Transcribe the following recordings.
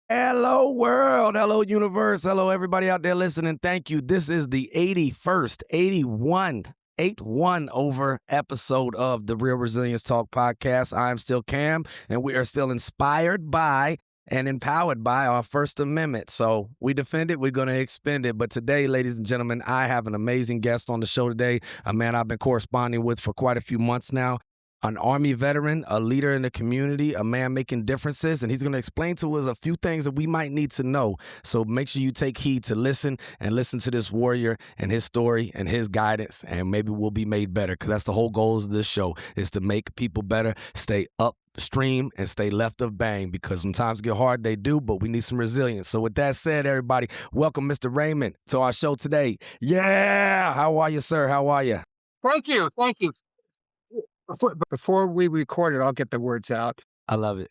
Hello, world. Hello, universe. Hello, everybody out there listening. Thank you. This is the 81st, 81 over episode of the Real Resilience Talk podcast. I'm still Cam, and we are still inspired by and empowered by our First Amendment. So we defend it, we're going to expend it. But today, ladies and gentlemen, I have an amazing guest on the show today, a man I've been corresponding with for quite a few months now. An Army veteran, a leader in the community, a man making differences, and he's going to explain to us a few things that we might need to know. So make sure you take heed to listen to this warrior and his story and his guidance, and maybe we'll be made better, because that's the whole goal of this show, is to make people better, stay upstream, and stay left of bang, because when times get hard, they do, but we need some resilience. So with that said, everybody, welcome Mr. Raymond to our show today. Yeah! How are you, sir? How are you? Thank you. Thank you. Before we recorded, I'll get the words out. I love it.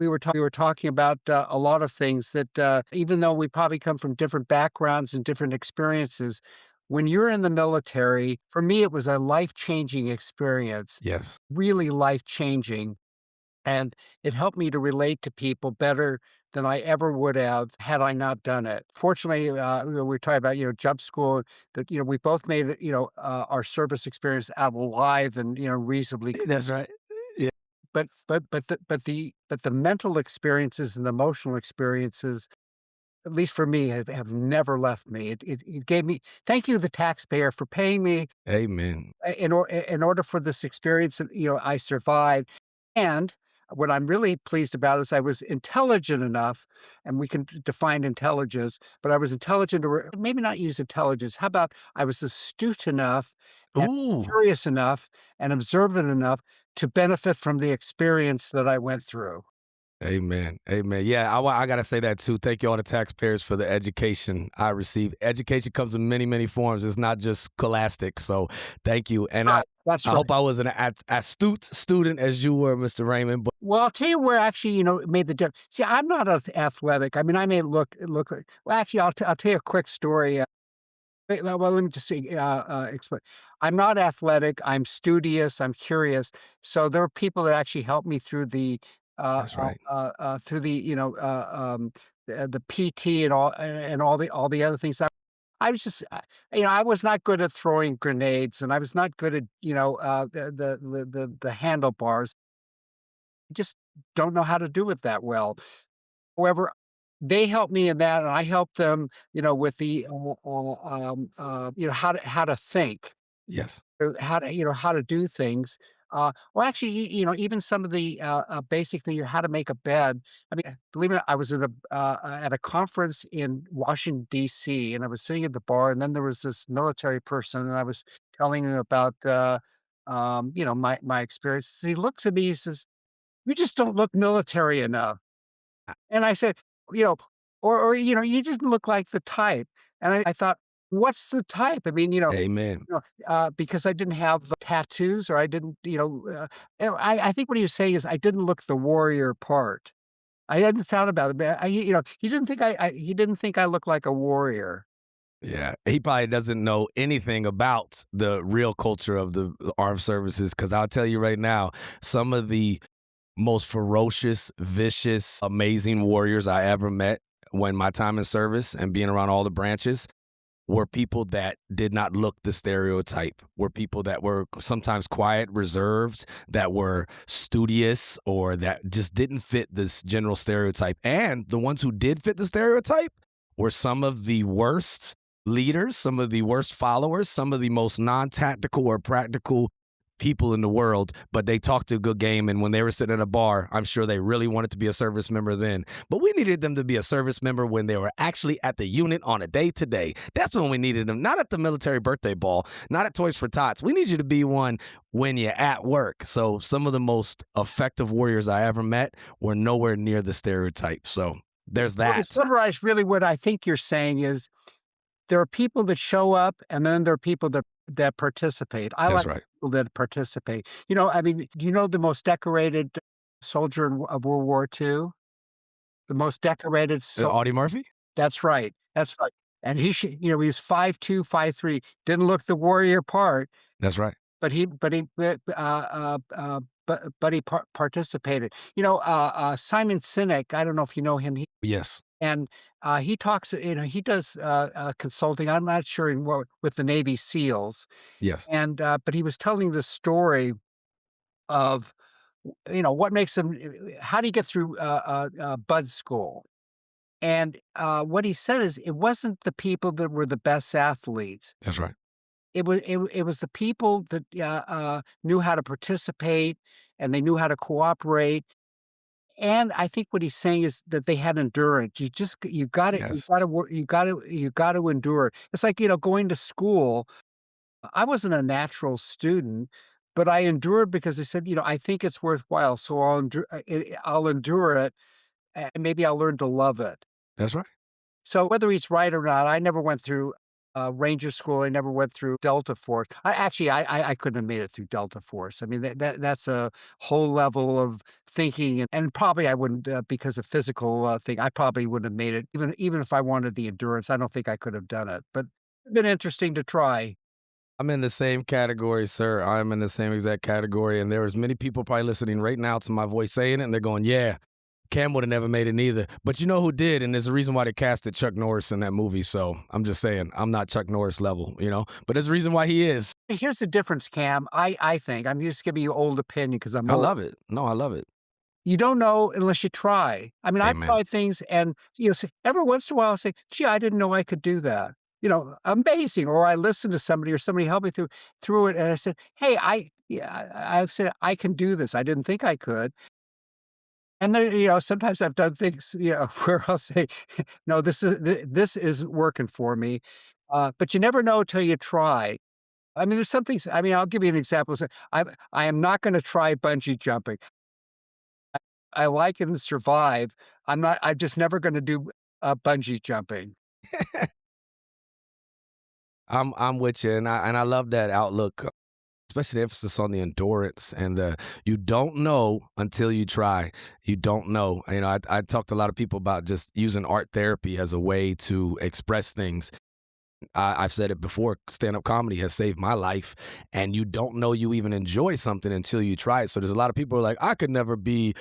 We were talking about a lot of things that even though we probably come from different backgrounds and different experiences, when you're in the military, for me, it was a life-changing experience, Yes. really life-changing. And it helped me to relate to people better than I ever would have had I not done it. Fortunately, we're talking about, jump school, that, we both made it, our service experience out alive and, reasonably. That's right. Yeah. But the mental experiences and the emotional experiences, at least for me, have never left me. It gave me, thank you, the taxpayer, for paying me Amen. in order for this experience that, I survived. And what I'm really pleased about is I was intelligent enough, and we can define intelligence, but I was intelligent, or maybe not use intelligence. How about I was astute enough and Ooh. curious enough and observant enough to benefit from the experience that I went through. Amen. Amen. Yeah, I got to say that too. Thank you, all the taxpayers, for the education I received. Education comes in many, many forms. It's not just scholastic. So thank you. And Right. That's I right. hope I was an astute student as you were, Mr. Raymond. But Well, I'll tell you where actually, it made the difference. See, I'm not athletic. I mean, I may look like. Well, actually, I'll tell you a quick story. Well, let me just say, explain. I'm not athletic. I'm studious. I'm curious. So there are people that actually helped me through the that's right. through the the PT and all the other things. I was just I was not good at throwing grenades, and I was not good at the handlebars. I just don't know how to do it that well. However, they helped me in that, and I helped them, with the, how to think, Yes. how to do things. Well, actually, even some of the basic things, how to make a bed. I mean, believe it or not, I was at a conference in Washington D.C., and I was sitting at the bar, and then there was this military person, and I was telling him about, my experiences. He looks at me, he says, "You just don't look military enough." And I said, you know, "You didn't look like the type." And I thought, "What's the type?" I mean, Amen. because I didn't have tattoos, or I didn't, I think what he was saying is I didn't look the warrior part. I hadn't thought about it, but he didn't think I looked like a warrior. Yeah. He probably doesn't know anything about the real culture of the armed services, because I'll tell you right now, some of the most ferocious, vicious, amazing warriors I ever met when my time in service and being around all the branches were people that did not look the stereotype, were people that were sometimes quiet, reserved, that were studious, or that just didn't fit this general stereotype. And the ones who did fit the stereotype were some of the worst leaders, some of the worst followers, some of the most non-tactical or practical people in the world, but they talked a good game. And when they were sitting at a bar, I'm sure they really wanted to be a service member then. But we needed them to be a service member when they were actually at the unit on a day-to-day. That's when we needed them, not at the military birthday ball, not at Toys for Tots. We need you to be one when you're at work. So some of the most effective warriors I ever met were nowhere near the stereotype. So there's Well, to that. summarize, really what I think you're saying is there are people that show up, and then there are people that participate. I That's like right. people that participate. I mean, do you know the most decorated soldier of World War II? The most decorated Audie Murphy? That's right, that's right. And he was 5'2", 5'3", didn't look the warrior part, That's right. but he but he participated. Simon Sinek, I don't know if you know him, Yes. and, he talks, he does, consulting, I'm not sure in what with the Navy SEALs, Yes. and, but he was telling the story of, what makes him how do you get through, Bud School? And, what he said is it wasn't the people that were the best athletes. That's right. It was the people that, knew how to participate, and they knew how to cooperate, and I think what he's saying is that they had endurance. You gotta you Yes. gotta work you gotta endure. It's like, going to school. I wasn't a natural student, but I endured because I said, "I think it's worthwhile, so I'll endure it, and maybe I'll learn to love it." That's right. So whether he's right or not, I never went through, Ranger School, I never went through Delta Force. I couldn't have made it through Delta Force. I mean, that's a whole level of thinking, and probably I wouldn't, because of physical, thing, I probably wouldn't have made it even if I wanted the endurance, I don't think I could have done it, but it'd been interesting to try. I'm in the same category, sir. I'm in the same exact category, and there's many people probably listening right now to my voice saying it, and they're going, "Yeah, Cam would have never made it neither." But you know who did, and there's a reason why they casted Chuck Norris in that movie. So I'm just saying, I'm not Chuck Norris level, but there's a reason why he is. Here's the difference, Cam, I think, I'm just giving you old opinion because 'cause I'm I old. love it. No, I love it. You don't know unless you try. I mean, I've Amen. tried things and, every once in a while I say, "Gee, I didn't know I could do that." Amazing. Or I listen to somebody or somebody helped me through it and I said, "Hey, I've said I can do this. I didn't think I could." And then, sometimes I've done things, where I'll say, "No, this isn't working for me." But you never know till you try. I mean, there's some things, I mean, I'll give you an example. So I am not gonna try bungee jumping. I like it and survive. I'm just never gonna do, bungee jumping. I'm with you, and I love that outlook, especially the emphasis on the endurance and the you don't know until you try. You don't know. I talked to a lot of people about just using art therapy as a way to express things. I've said it before, stand up comedy has saved my life. And you don't know you even enjoy something until you try it. So there's a lot of people who are like, I could never do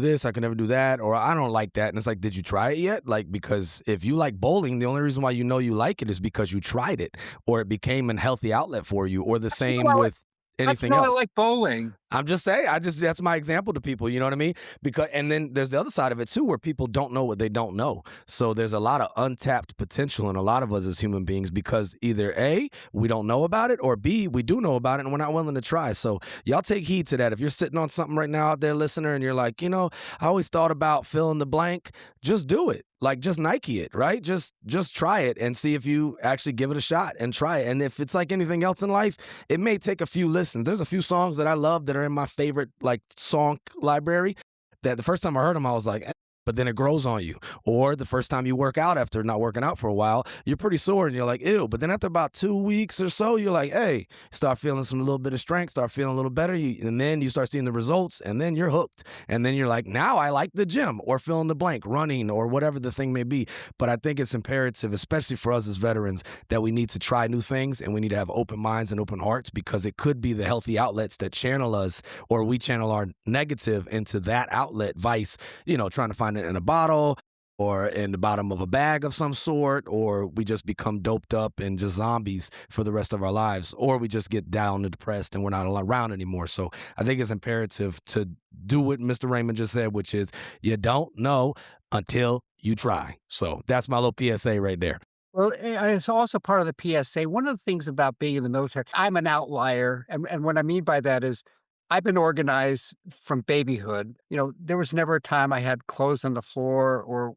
this, I could never do that, or I don't like that. And it's like, did you try it yet? Like, because if you like bowling, the only reason why you know you like it is because you tried it, or it became a healthy outlet for you, or the You know same I like with how'd you anything know I else. like bowling? I'm just saying, that's my example to people, you know what I mean? Because and then there's the other side of it too, where people don't know what they don't know. So there's a lot of untapped potential in a lot of us as human beings because either A, we don't know about it, or B, we do know about it and we're not willing to try. So y'all take heed to that. If you're sitting on something right now out there, listener, and you're like, I always thought about fill in the blank, just do it. Like just Nike it, right? Just try it and see if you actually give it a shot and try it. And if it's like anything else in life, it may take a few listens. There's a few songs that I love that are in my favorite like song library that the first time I heard them, I was like, but then it grows on you. Or the first time you work out after not working out for a while, you're pretty sore and you're like, ew. But then after about 2 weeks or so, you're like, hey, start feeling some little bit of strength, start feeling a little better. And then you start seeing the results and then you're hooked. And then you're like, now I like the gym or fill in the blank, running or whatever the thing may be. But I think it's imperative, especially for us as veterans, that we need to try new things and we need to have open minds and open hearts because it could be the healthy outlets that channel us or we channel our negative into that outlet, vice, trying to find it in a bottle or in the bottom of a bag of some sort, or we just become doped up and just zombies for the rest of our lives, or we just get down and depressed and we're not around anymore. So I think it's imperative to do what Mr. Raymond just said, which is you don't know until you try. So that's my little PSA right there. Well, it's also part of the PSA. One of the things about being in the military, I'm an outlier, and what I mean by that is I've been organized from babyhood. There was never a time I had clothes on the floor or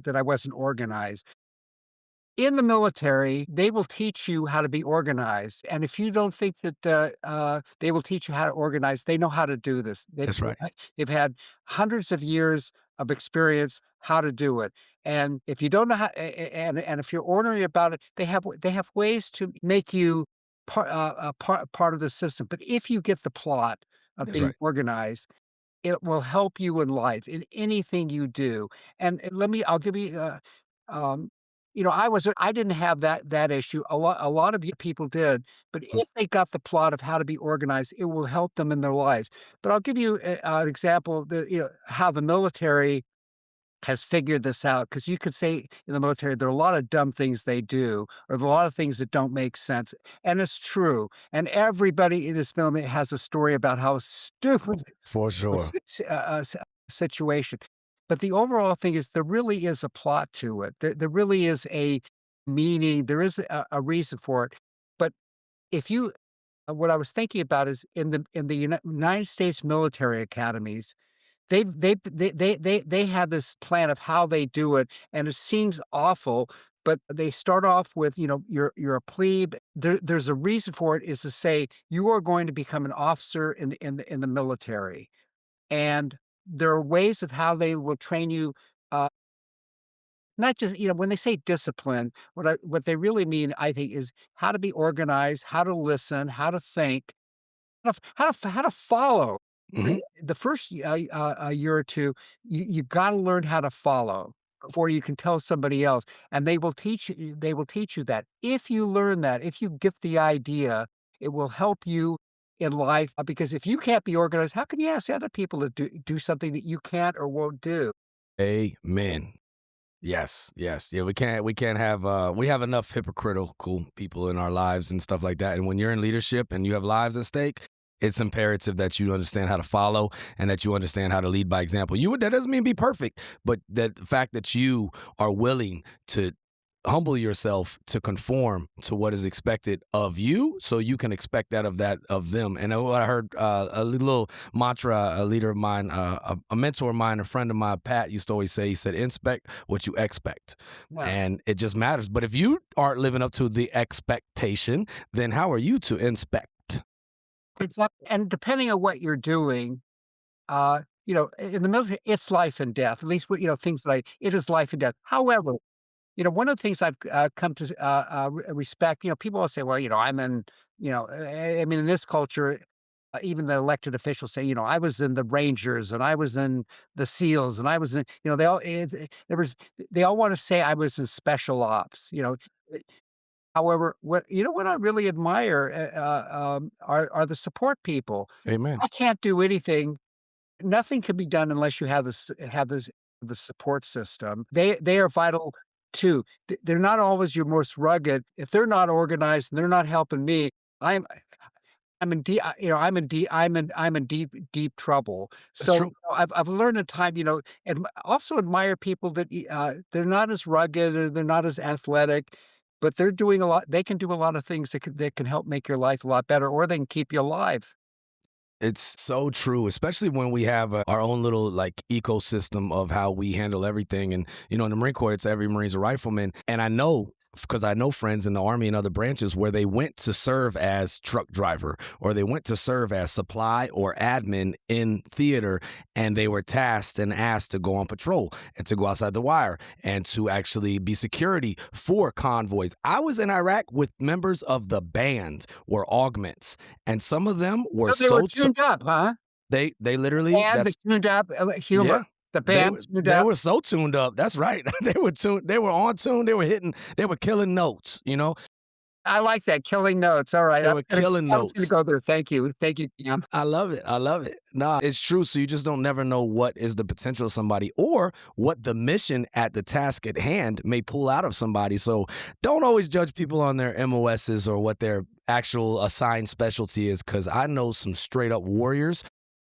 that I wasn't organized. In the military, they will teach you how to be organized, and if you don't think that, they will teach you how to organize, they know how to do this. That's right. They've had hundreds of years of experience how to do it, and if you don't know how and if you're ornery about it, they have ways to make you part of the system, but if you get the plot of That's being right. organized, it will help you in life, in anything you do, and I'll give you, um I didn't have that issue. A lot of people did, but Mm, if they got the plot of how to be organized, it will help them in their lives. But I'll give you an example of how the military has figured this out, because you could say in the military there are a lot of dumb things they do, or there are a lot of things that don't make sense, and it's true. And everybody in this military has a story about how stupid for a sure. situation. But the overall thing is there really is a plot to it. There really is a meaning. There is a reason for it. But if you, what I was thinking about is in the United States military academies, they have this plan of how they do it, and it seems awful. But they start off with, you're a plebe. There's a reason for it. Is to say you are going to become an officer in the military, and there are ways of how they will train you, uh, not just, when they say discipline, what they really mean, I think, is how to be organized, how to listen, how to think, how to follow. Mhm. The first a year or 2, you gotta learn how to follow before you can tell somebody else, and they will teach you that. If you learn that, if you get the idea, it will help you in life, because if you can't be organized, how can you ask other people to do something that you can't or won't do? Amen. Yes, yes. Yeah, we can't have we have enough hypocritical people in our lives and stuff like that. And when you're in leadership and you have lives at stake, it's imperative that you understand how to follow and that you understand how to lead by example. That doesn't mean be perfect, but that the fact that you are willing to humble yourself to conform to what is expected of you so you can expect that of them. And what I heard, a little mantra, a leader of mine, a mentor of mine, a friend of mine, Pat, used to always say, he said, inspect what you expect. Yes, And it just matters. But if you aren't living up to the expectation, then how are you to inspect? exactly. And depending on what you're doing, in the military, it's life and death. At least, things like it is life and death. However, one of the things I've come to respect, people will say, well, I'm in, I mean, in this culture, even the elected officials say, I was in the Rangers and I was in the SEALs and I was in, they all want to say I was in special ops. However, what I really admire are the support people. Amen. I can't do anything. Nothing can be done unless you have the support system. They are vital too. They're not always your most rugged. If they're not organized and they're not helping me, I'm I'm in deep, I'm in deep trouble. That's So, true. I've learned in time, and also admire people that they're not as rugged or they're not as athletic, but they're doing a lot. They can do a lot of things that can help make your life a lot better, or they can keep you alive. It's so true, especially when we have our own little like ecosystem of how we handle everything. And, in the Marine Corps, it's every Marine's a rifleman. And I know because I know friends in the Army and other branches where they went to serve as truck driver or they went to serve as supply or admin in theater, and they were tasked and asked to go on patrol and to go outside the wire and to actually be security for convoys. I was in Iraq with members of the band or augments, and some of them were So they were so tuned up, huh? they literally And the that's tuned up, yeah. humor. The They band were tuned they up. were so tuned up. That's right. They were on tune. They were killing notes. I like that, killing notes. All right, They were killing I was gonna notes. go there. Thank you. Thank you, Cam. I love it. I love it. Nah, it's true. So you just don't never know what is the potential of somebody or what the mission at the task at hand may pull out of somebody. So don't always judge people on their MOSs or what their actual assigned specialty is. Cause I know some straight up warriors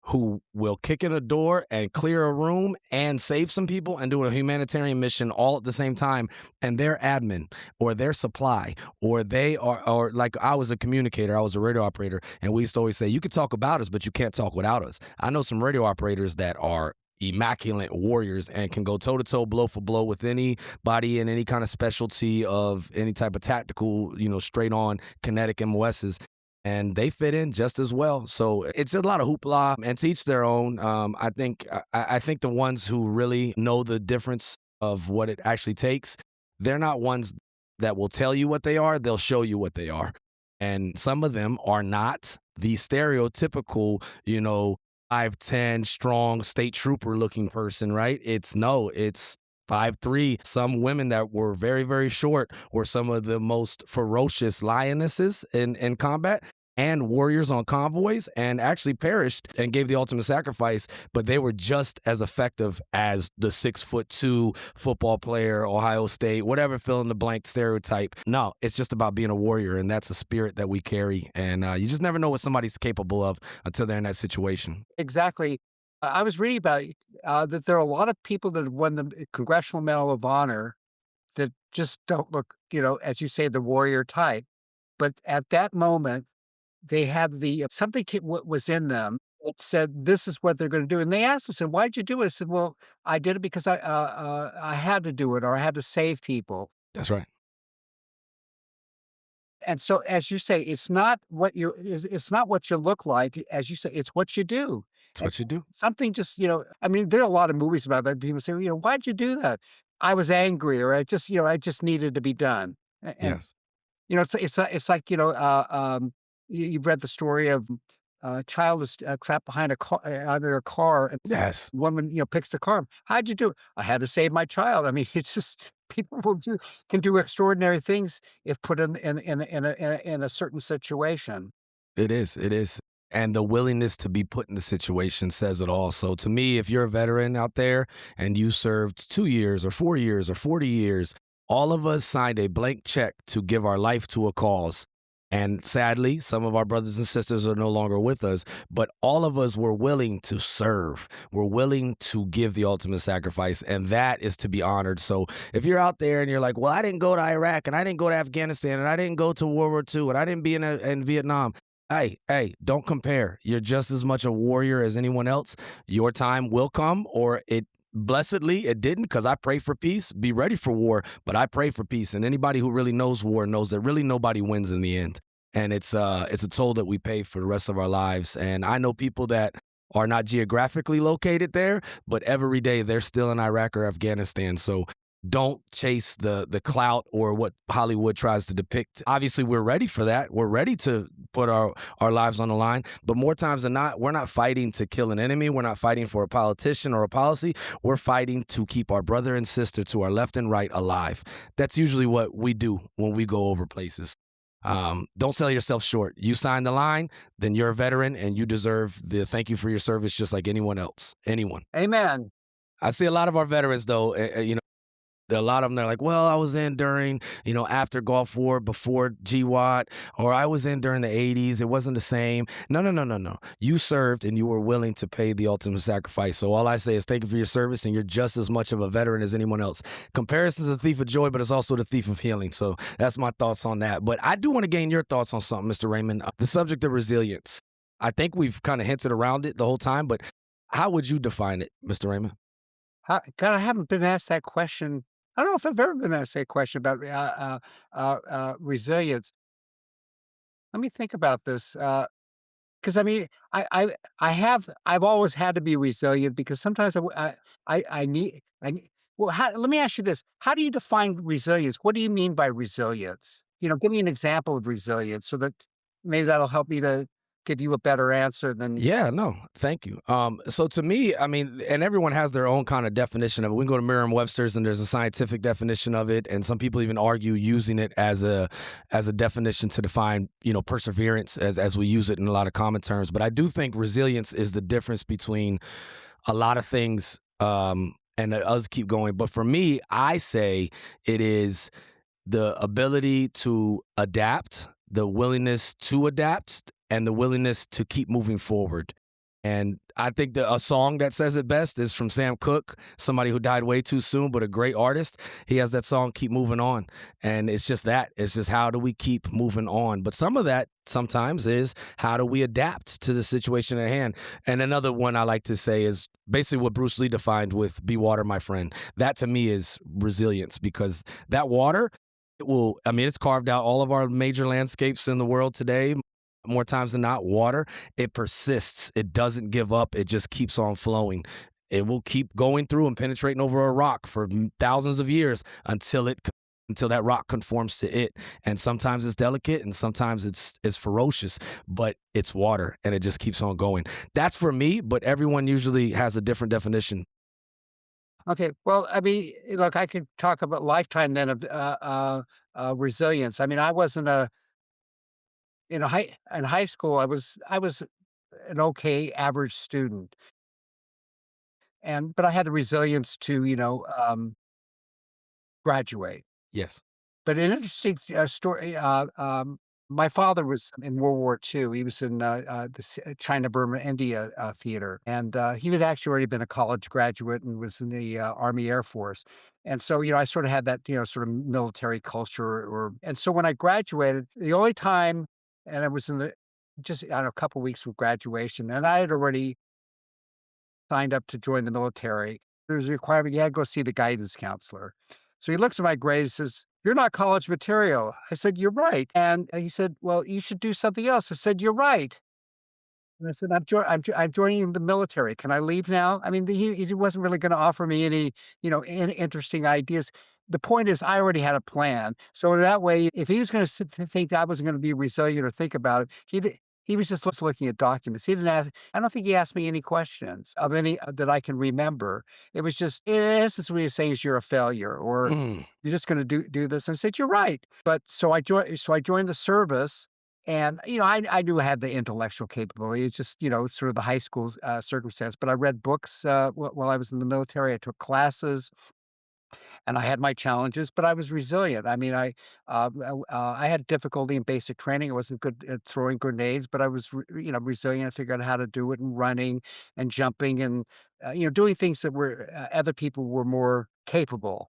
who will kick in a door and clear a room and save some people and do a humanitarian mission all at the same time. And they're admin or their supply or they are, or like I was a communicator, I was a radio operator, and we used to always say, you can talk about us, but you can't talk without us. I know some radio operators that are immaculate warriors and can go toe to toe, blow for blow with anybody in any kind of specialty of any type of tactical, straight on kinetic MOSs, and they fit in just as well. So it's a lot of hoopla and to each their own. I think the ones who really know the difference of what it actually takes, they're not ones that will tell you what they are. They'll show you what they are. And some of them are not the stereotypical, 5'10" strong state trooper looking person, right? It's no, it's 5'3". Some women that were very, very short were some of the most ferocious lionesses in combat and warriors on convoys, and actually perished and gave the ultimate sacrifice, but they were just as effective as the 6'2" football player, Ohio State, whatever fill in the blank stereotype. No, it's just about being a warrior, and that's a spirit that we carry. And you just never know what somebody's capable of until they're in that situation. Exactly. I was reading about that there are a lot of people that have won the Congressional Medal of Honor that just don't look, as you say, the warrior type. But at that moment, they had something what was in them that said, "This is what they're going to do." And they asked us, "And why'd you do it?" I said, "Well, I did it because I had to do it, or I had to save people." That's right. And so, as you say, it's not what you look like, as you say, it's what you do. That's And what you do. something just, I mean, there are a lot of movies about that. People say, "Why'd you do that?" I was angry, or I just needed to be done. And Yes. it's like, you've read the story of a child is trapped behind a car, under a car, and Yes. the woman, picks the car. "How'd you do it?" "I had to save my child." I mean, it's just people can do extraordinary things if put in a certain situation. It is. It is. And the willingness to be put in the situation says it all. So to me, if you're a veteran out there and you served 2 years or 4 years or 40 years, all of us signed a blank check to give our life to a cause. And sadly, some of our brothers and sisters are no longer with us, but all of us were willing to serve. We're willing to give the ultimate sacrifice, and that is to be honored. So if you're out there and you're like, well, I didn't go to Iraq and I didn't go to Afghanistan and I didn't go to World War II and I didn't be in Vietnam. Hey, don't compare. You're just as much a warrior as anyone else. Your time will come, or it blessedly it didn't, because I pray for peace. Be ready for war, but I pray for peace. And anybody who really knows war knows that really nobody wins in the end. And it's a toll that we pay for the rest of our lives. And I know people that are not geographically located there, but every day they're still in Iraq or Afghanistan. So don't chase the clout or what Hollywood tries to depict. Obviously, we're ready for that. We're ready to put our lives on the line. But more times than not, we're not fighting to kill an enemy. We're not fighting for a politician or a policy. We're fighting to keep our brother and sister to our left and right alive. That's usually what we do when we go over places. Don't sell yourself short. You signed the line, then you're a veteran and you deserve the thank you for your service just like anyone else. Anyone. Amen. I see a lot of our veterans, though, a lot of them, they're like, well, I was in during, after Gulf War, before GWAT, or I was in during the 80s. It wasn't the same. No, no, no, no, no. You served and you were willing to pay the ultimate sacrifice. So all I say is thank you for your service, and you're just as much of a veteran as anyone else. Comparison's a thief of joy, but it's also the thief of healing. So that's my thoughts on that. But I do want to gain your thoughts on something, Mr. Raymond. The subject of resilience. I think we've kind of hinted around it the whole time, but how would you define it, Mr. Raymond? God, I haven't been asked that question. I don't know if I've ever been asked that question about resilience. Let me think about this. Because I mean, I've always had to be resilient because sometimes I need well, let me ask you this: how do you define resilience? What do you mean by resilience? Give me an example of resilience so that maybe that'll help me to give you a better answer than. Yeah, no, thank you. So to me, I mean, and everyone has their own kind of definition of it. We can go to Merriam-Webster's and there's a scientific definition of it, and some people even argue using it as a definition to define, perseverance as we use it in a lot of common terms. But I do think resilience is the difference between a lot of things, and us keep going. But for me, I say it is the ability to adapt, the willingness to adapt, and the willingness to keep moving forward. And I think a song that says it best is from Sam Cooke, somebody who died way too soon, but a great artist. He has that song, Keep Moving On. And it's just that. It's just how do we keep moving on? But some of that sometimes is how do we adapt to the situation at hand? And another one I like to say is basically what Bruce Lee defined with be water, my friend. That to me is resilience, because that water, it's carved out all of our major landscapes in the world today. More times than not, water, it persists. It doesn't give up. It just keeps on flowing. It will keep going through and penetrating over a rock for thousands of years until that rock conforms to it. And sometimes it's delicate and sometimes it's ferocious, but it's water and it just keeps on going. That's for me, but everyone usually has a different definition. Okay, well, I mean, look, I could talk about lifetime then of, resilience. I mean, I wasn't a in high school, I was an okay average student, and but I had the resilience to, graduate. Yes. But an interesting story, my father was in World War II. He was in, China, Burma, India, theater, and, he had actually already been a college graduate and was in the, Army Air Force, and so, I sort of had that, sort of military culture or and so when I graduated, the only time and I was in the just, I don't know, a couple weeks from graduation, and I had already signed up to join the military. There's a requirement, you had to go see the guidance counselor. So he looks at my grades, says, "You're not college material." I said, "You're right." And he said, "Well, you should do something else." I said, "You're right." And I said, I'm joining the military. Can I leave now?" I mean, he wasn't really gonna offer me any, interesting ideas. The point is I already had a plan. So in that way, if he was gonna think I wasn't gonna be resilient or think about it, he was just looking at documents. He didn't ask I don't think he asked me any questions of any that I can remember. It was just in essence what he was saying is you're a failure or Mm. you're just gonna do this. And I said, "You're right." But so I joined the service and, I knew I had the intellectual capability. It's just, sort of the high school circumstance. But I read books while I was in the military. I took classes, and I had my challenges, but I was resilient. I mean, I had difficulty in basic training. I wasn't good at throwing grenades, but I was, resilient. I figured out how to do it, and running, and jumping, and doing things that were other people were more capable.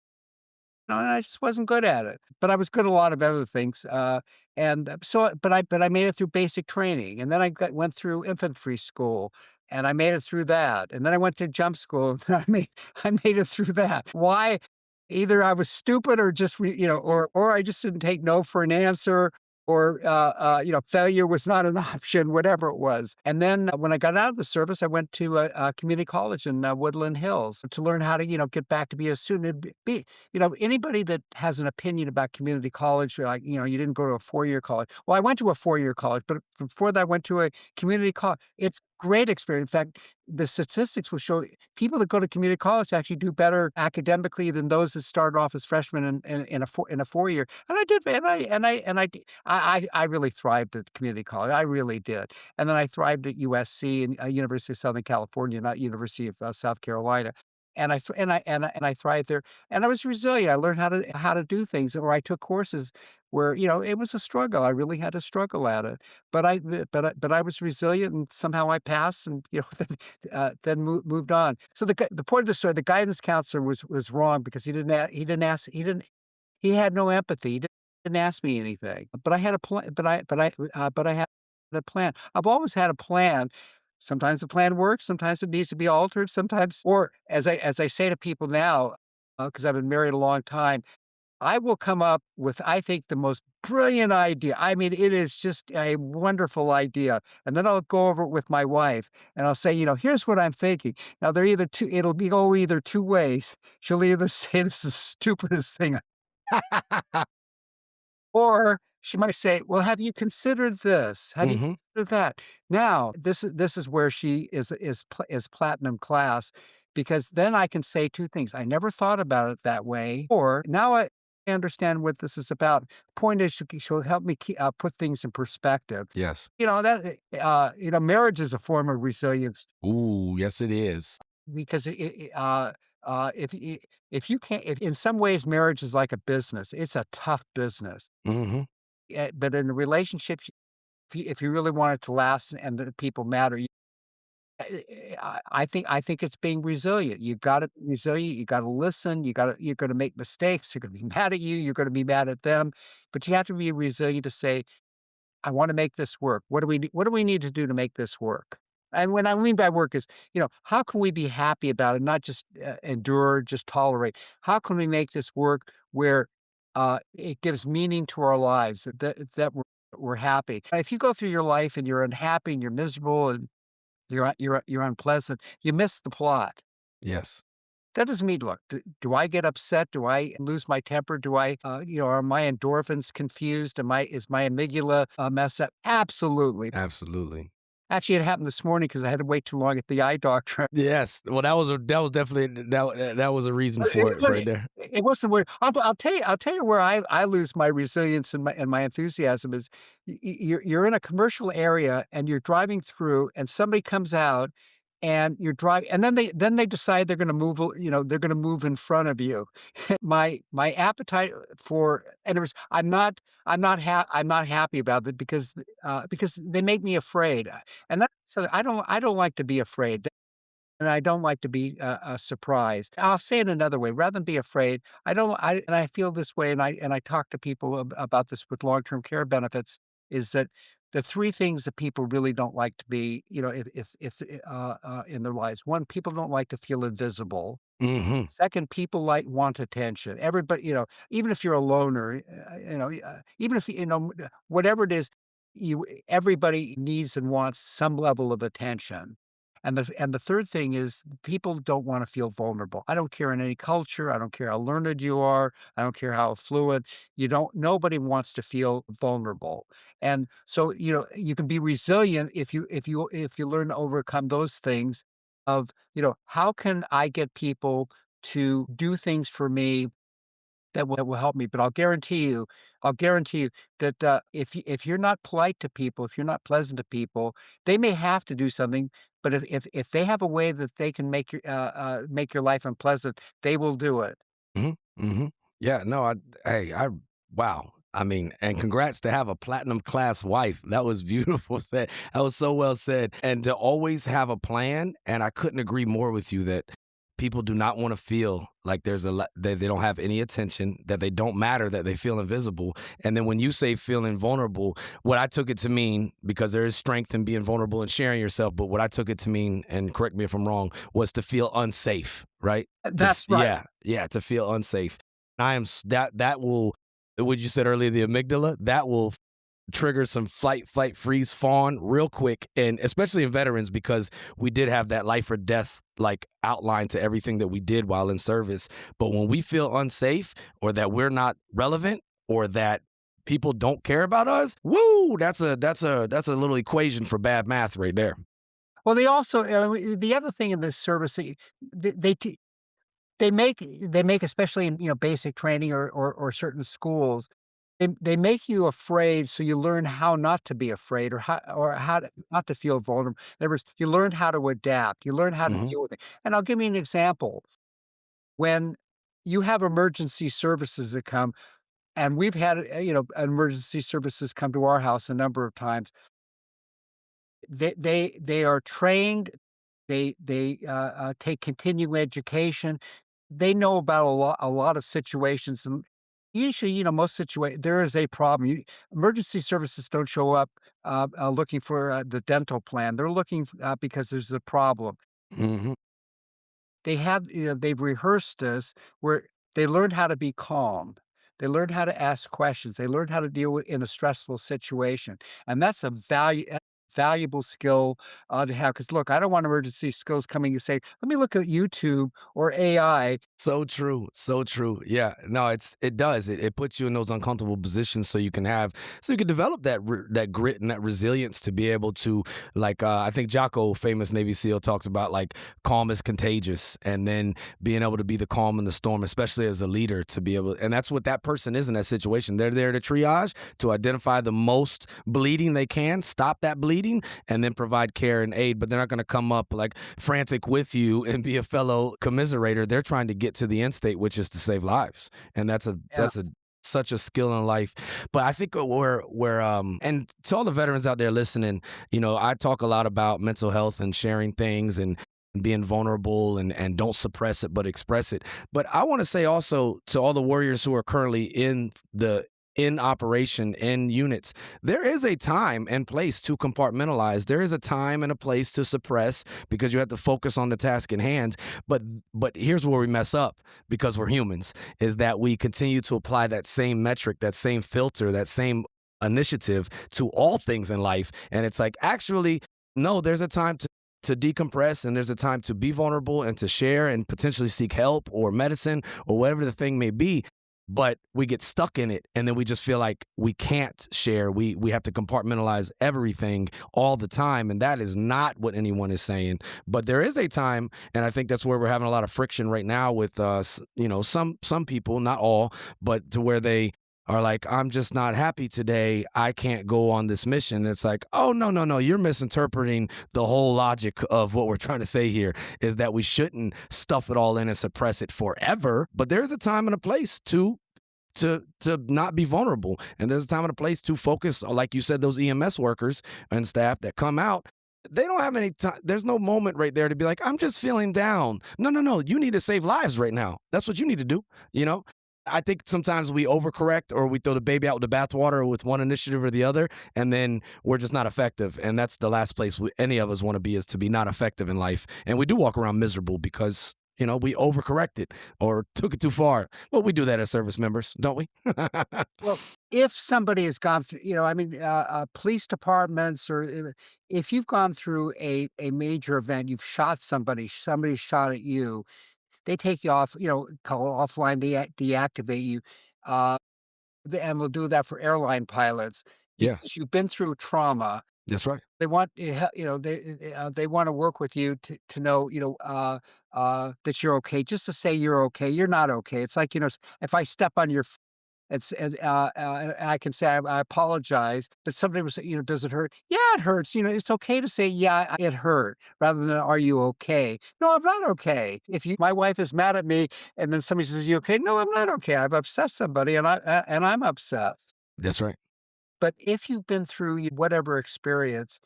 No, and I just wasn't good at it, but I was good at a lot of other things, but I made it through basic training, and then went through infantry school, and I made it through that, and then I went to jump school, and I made it through that. Why? Either I was stupid or just or I just didn't take no for an answer, or, failure was not an option, whatever it was. And then when I got out of the service, I went to a community college in Woodland Hills to learn how to, get back to be a student. Anybody that has an opinion about community college, like, you didn't go to a 4-year college. Well, I went to a 4-year college, but before that, I went to a community college. It's a great experience. In fact, the statistics will show people that go to community college actually do better academically than those that started off as freshmen in a 4-year. And I did, I really thrived at community college. I really did. And then I thrived at USC and University of Southern California, not University of South Carolina. And I th- and I thrived there. And I was resilient. I learned how to do things, or I took courses where it was a struggle. I really had to struggle at it, but I was resilient, and somehow I passed, and then moved on. So the point of the story, the guidance counselor was wrong because he had no empathy. He didn't ask me anything, but I had a plan. But I had a plan. I've always had a plan. Sometimes the plan works. Sometimes it needs to be altered. Sometimes, or as I say to people now, because I've been married a long time, I will come up with, I think, the most brilliant idea. I mean, it is just a wonderful idea. And then I'll go over it with my wife and I'll say, here's what I'm thinking. Now it'll go either two ways. She'll either say this is the stupidest thing, or she might say, "Well, have you considered this? Have you Mhm. considered that?" Now, this is where she is platinum class, because then I can say 2 things. "I never thought about it that way," or, "Now I understand what this is about." Point is, she'll help me put things in perspective. Yes. Marriage is a form of resilience Ooh, yes, it is. because if you can't, if in some ways marriage is like a business, it's a tough business. Mhm. But in a relationship, if you really want it to last and the people matter, I think it's being resilient. You gotta be resilient, you gotta listen, you're gonna make mistakes, they're gonna be mad at you, you're gonna be mad at them, but you have to be resilient to say, "I wanna make this work. What do we need to do to make this work?" And what I mean by work is, how can we be happy about it, not just, endure, just tolerate? How can we make this work where, it gives meaning to our lives, that we're happy? If you go through your life and you're unhappy and you're miserable and you're unpleasant, you miss the plot. Yes. That doesn't mean, look, do I get upset? Do I lose my temper? Are my endorphins confused? Is my amygdala messed up? Absolutely. Absolutely. Actually, it happened this morning because I had to wait too long at the eye doctor. Yes. Well, that was definitely that was a reason for it Look, right there. it wasn't where I'll tell you where I lose my resilience and my enthusiasm is you're in a commercial area and you're driving through and somebody comes out and you're driving and then they decide they're gonna move, they're gonna move in front of you. My appetite for and it was I'm not happy about it because they make me afraid, and that so I don't like to be afraid. And I don't like to be, surprised. I'll say it another way, rather than be afraid, I don't I and I feel this way, and I talk to people about this with long-term care benefits, is that the 3 things that people really don't like to be, if, in their lives. 1, people don't like to feel invisible. Mhm. 2nd, people want attention. Everybody, even if you're a loner, even if, whatever it is, everybody needs and wants some level of attention. And the 3rd thing is people don't wanna feel vulnerable. I don't care in any culture, I don't care how learned you are, I don't care how fluent, you don't nobody wants to feel vulnerable. And so, you can be resilient if you learn to overcome those things of, how can I get people to do things for me that will help me, but I'll guarantee you that, if you're not polite to people, if you're not pleasant to people, they may have to do something, but if they have a way that they can make your life unpleasant, they will do it. Mhm, mhm. Yeah, no, I wow. I mean, and congrats to have a platinum class wife. That was beautiful said. That was so well said. And to always have a plan, and I couldn't agree more with you that people do not want to feel like that they don't have any attention, that they don't matter, that they feel invisible. And then when you say feeling vulnerable, what I took it to mean, because there is strength in being vulnerable and sharing yourself, but what I took it to mean, and correct me if I'm wrong, was to feel unsafe, right? That's right. Yeah, yeah, to feel unsafe. I am that will what you said earlier, the amygdala, that will trigger some flight, freeze, fawn real quick, and especially in veterans because we did have that life or death like outline to everything that we did while in service. But when we feel unsafe or that we're not relevant or that people don't care about us, woo, that's a little equation for bad math right there. Well, they also, the other thing in this service, they t they make especially in, basic training or certain schools, they make you afraid so you learn how not to be afraid or how to not to feel vulnerable. In other words, you learn how to adapt, you learn how to Mhm. deal with it. And I'll give you an example. When you have emergency services that come, and we've had, emergency services come to our house a number of times, they are trained, take continuing education. They know about a lot of situations, and usually, most there is a problem. Emergency services don't show up, looking for, the dental plan. They're looking because there's a problem. Mhm. They've rehearsed this where they learn how to be calm. They learn how to ask questions. They learn how to deal with in a stressful situation, and that's a valuable skill, to have. Because look, I don't want emergency skills coming to say, "Let me look at YouTube or AI." So true, so true. Yeah, no, it does. It puts you in those uncomfortable positions so you can develop that grit and that resilience to be able to like I think Jocko, famous Navy SEAL, talks about like calm is contagious, and then being able to be the calm in the storm, especially as a leader, to be able, and that's what that person is in that situation. They're there to triage, to identify the most bleeding they can, stop that bleeding, and then provide care and aid. But they're not going to come up like frantic with you and be a fellow commiserator. They're trying to get to the end state, which is to save lives, and Yeah. that's a such a skill in life. But I think and to all the veterans out there listening, I talk a lot about mental health and sharing things and being vulnerable and don't suppress it but express it. But I want to say also to all the warriors who are currently in operation in units, there is a time and place to compartmentalize. There is a time and a place to suppress because you have to focus on the task in hand. But here's where we mess up because we're humans, is that we continue to apply that same metric, that same filter, that same initiative to all things in life. And it's like, actually, no, there's a time to decompress, and there's a time to be vulnerable and to share and potentially seek help or medicine or whatever the thing may be. but we get stuck in it, and then we just feel like we can't share. We have to compartmentalize everything all the time, and that is not what anyone is saying. But there is a time, and I think that's where we're having a lot of friction right now with some people, not all, but to where they are like, I'm just not happy today. I can't go on this mission. And it's like, oh, no, no, no. You're misinterpreting the whole logic of what we're trying to say here is that we shouldn't stuff it all in and suppress it forever. But there's a time and a place to not be vulnerable. And there's a time and a place to focus, like you said, those EMS workers and staff that come out. They don't have any time. There's no moment right there to be like, I'm just feeling down. No, no, no. You need to save lives right now. That's what you need to do. You know, I think sometimes we overcorrect or we throw the baby out with the bathwater with one initiative or the other, and then we're just not effective. And that's the last place any of us want to be, is to be not effective in life. And we do walk around miserable because, we overcorrected or took it too far. Well, we do that as service members, don't we? Well, if somebody has gone through, police departments, or if you've gone through a major event, you've shot somebody, somebody shot at you, they take you off, call offline, deactivate you. Uh, and they'll do that for airline pilots Yeah, because you've been through trauma. that's right. They want they want to work with you to know that you're okay. Just to say you're okay, you're not okay. It's like, if I step on your and I can say, I apologize, but somebody was say, "Does it hurt?" "Yeah, it hurts." It's okay to say, "Yeah, it hurt," rather than, "Are you okay?" "No, I'm not okay." If my wife is mad at me and then somebody says, "You okay?" "No, I'm not okay. I've upset somebody and I'm upset." That's right. But if you've been through whatever experience,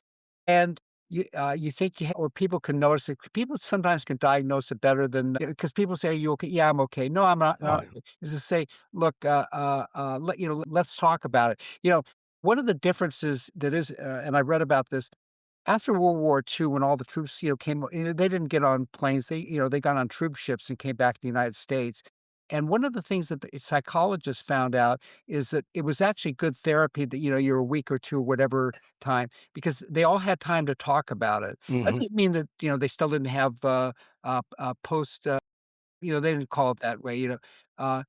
and you think or people can notice it. People sometimes can diagnose it better than, because people say, "Are you okay?" "Yeah, I'm okay." "No, I'm not." Oh, Is to say, "Look, let's talk about it." One of the differences that is, and I read about this after World War II, when all the troops, came, they didn't get on planes. They got on troop ships and came back to the United States. And one of the things that the psychologists found out is that it was actually good therapy that, you're a week or two, whatever time, because they all had time to talk about it. That hmm doesn't mean that, they still didn't have post, they didn't call it that way, uh,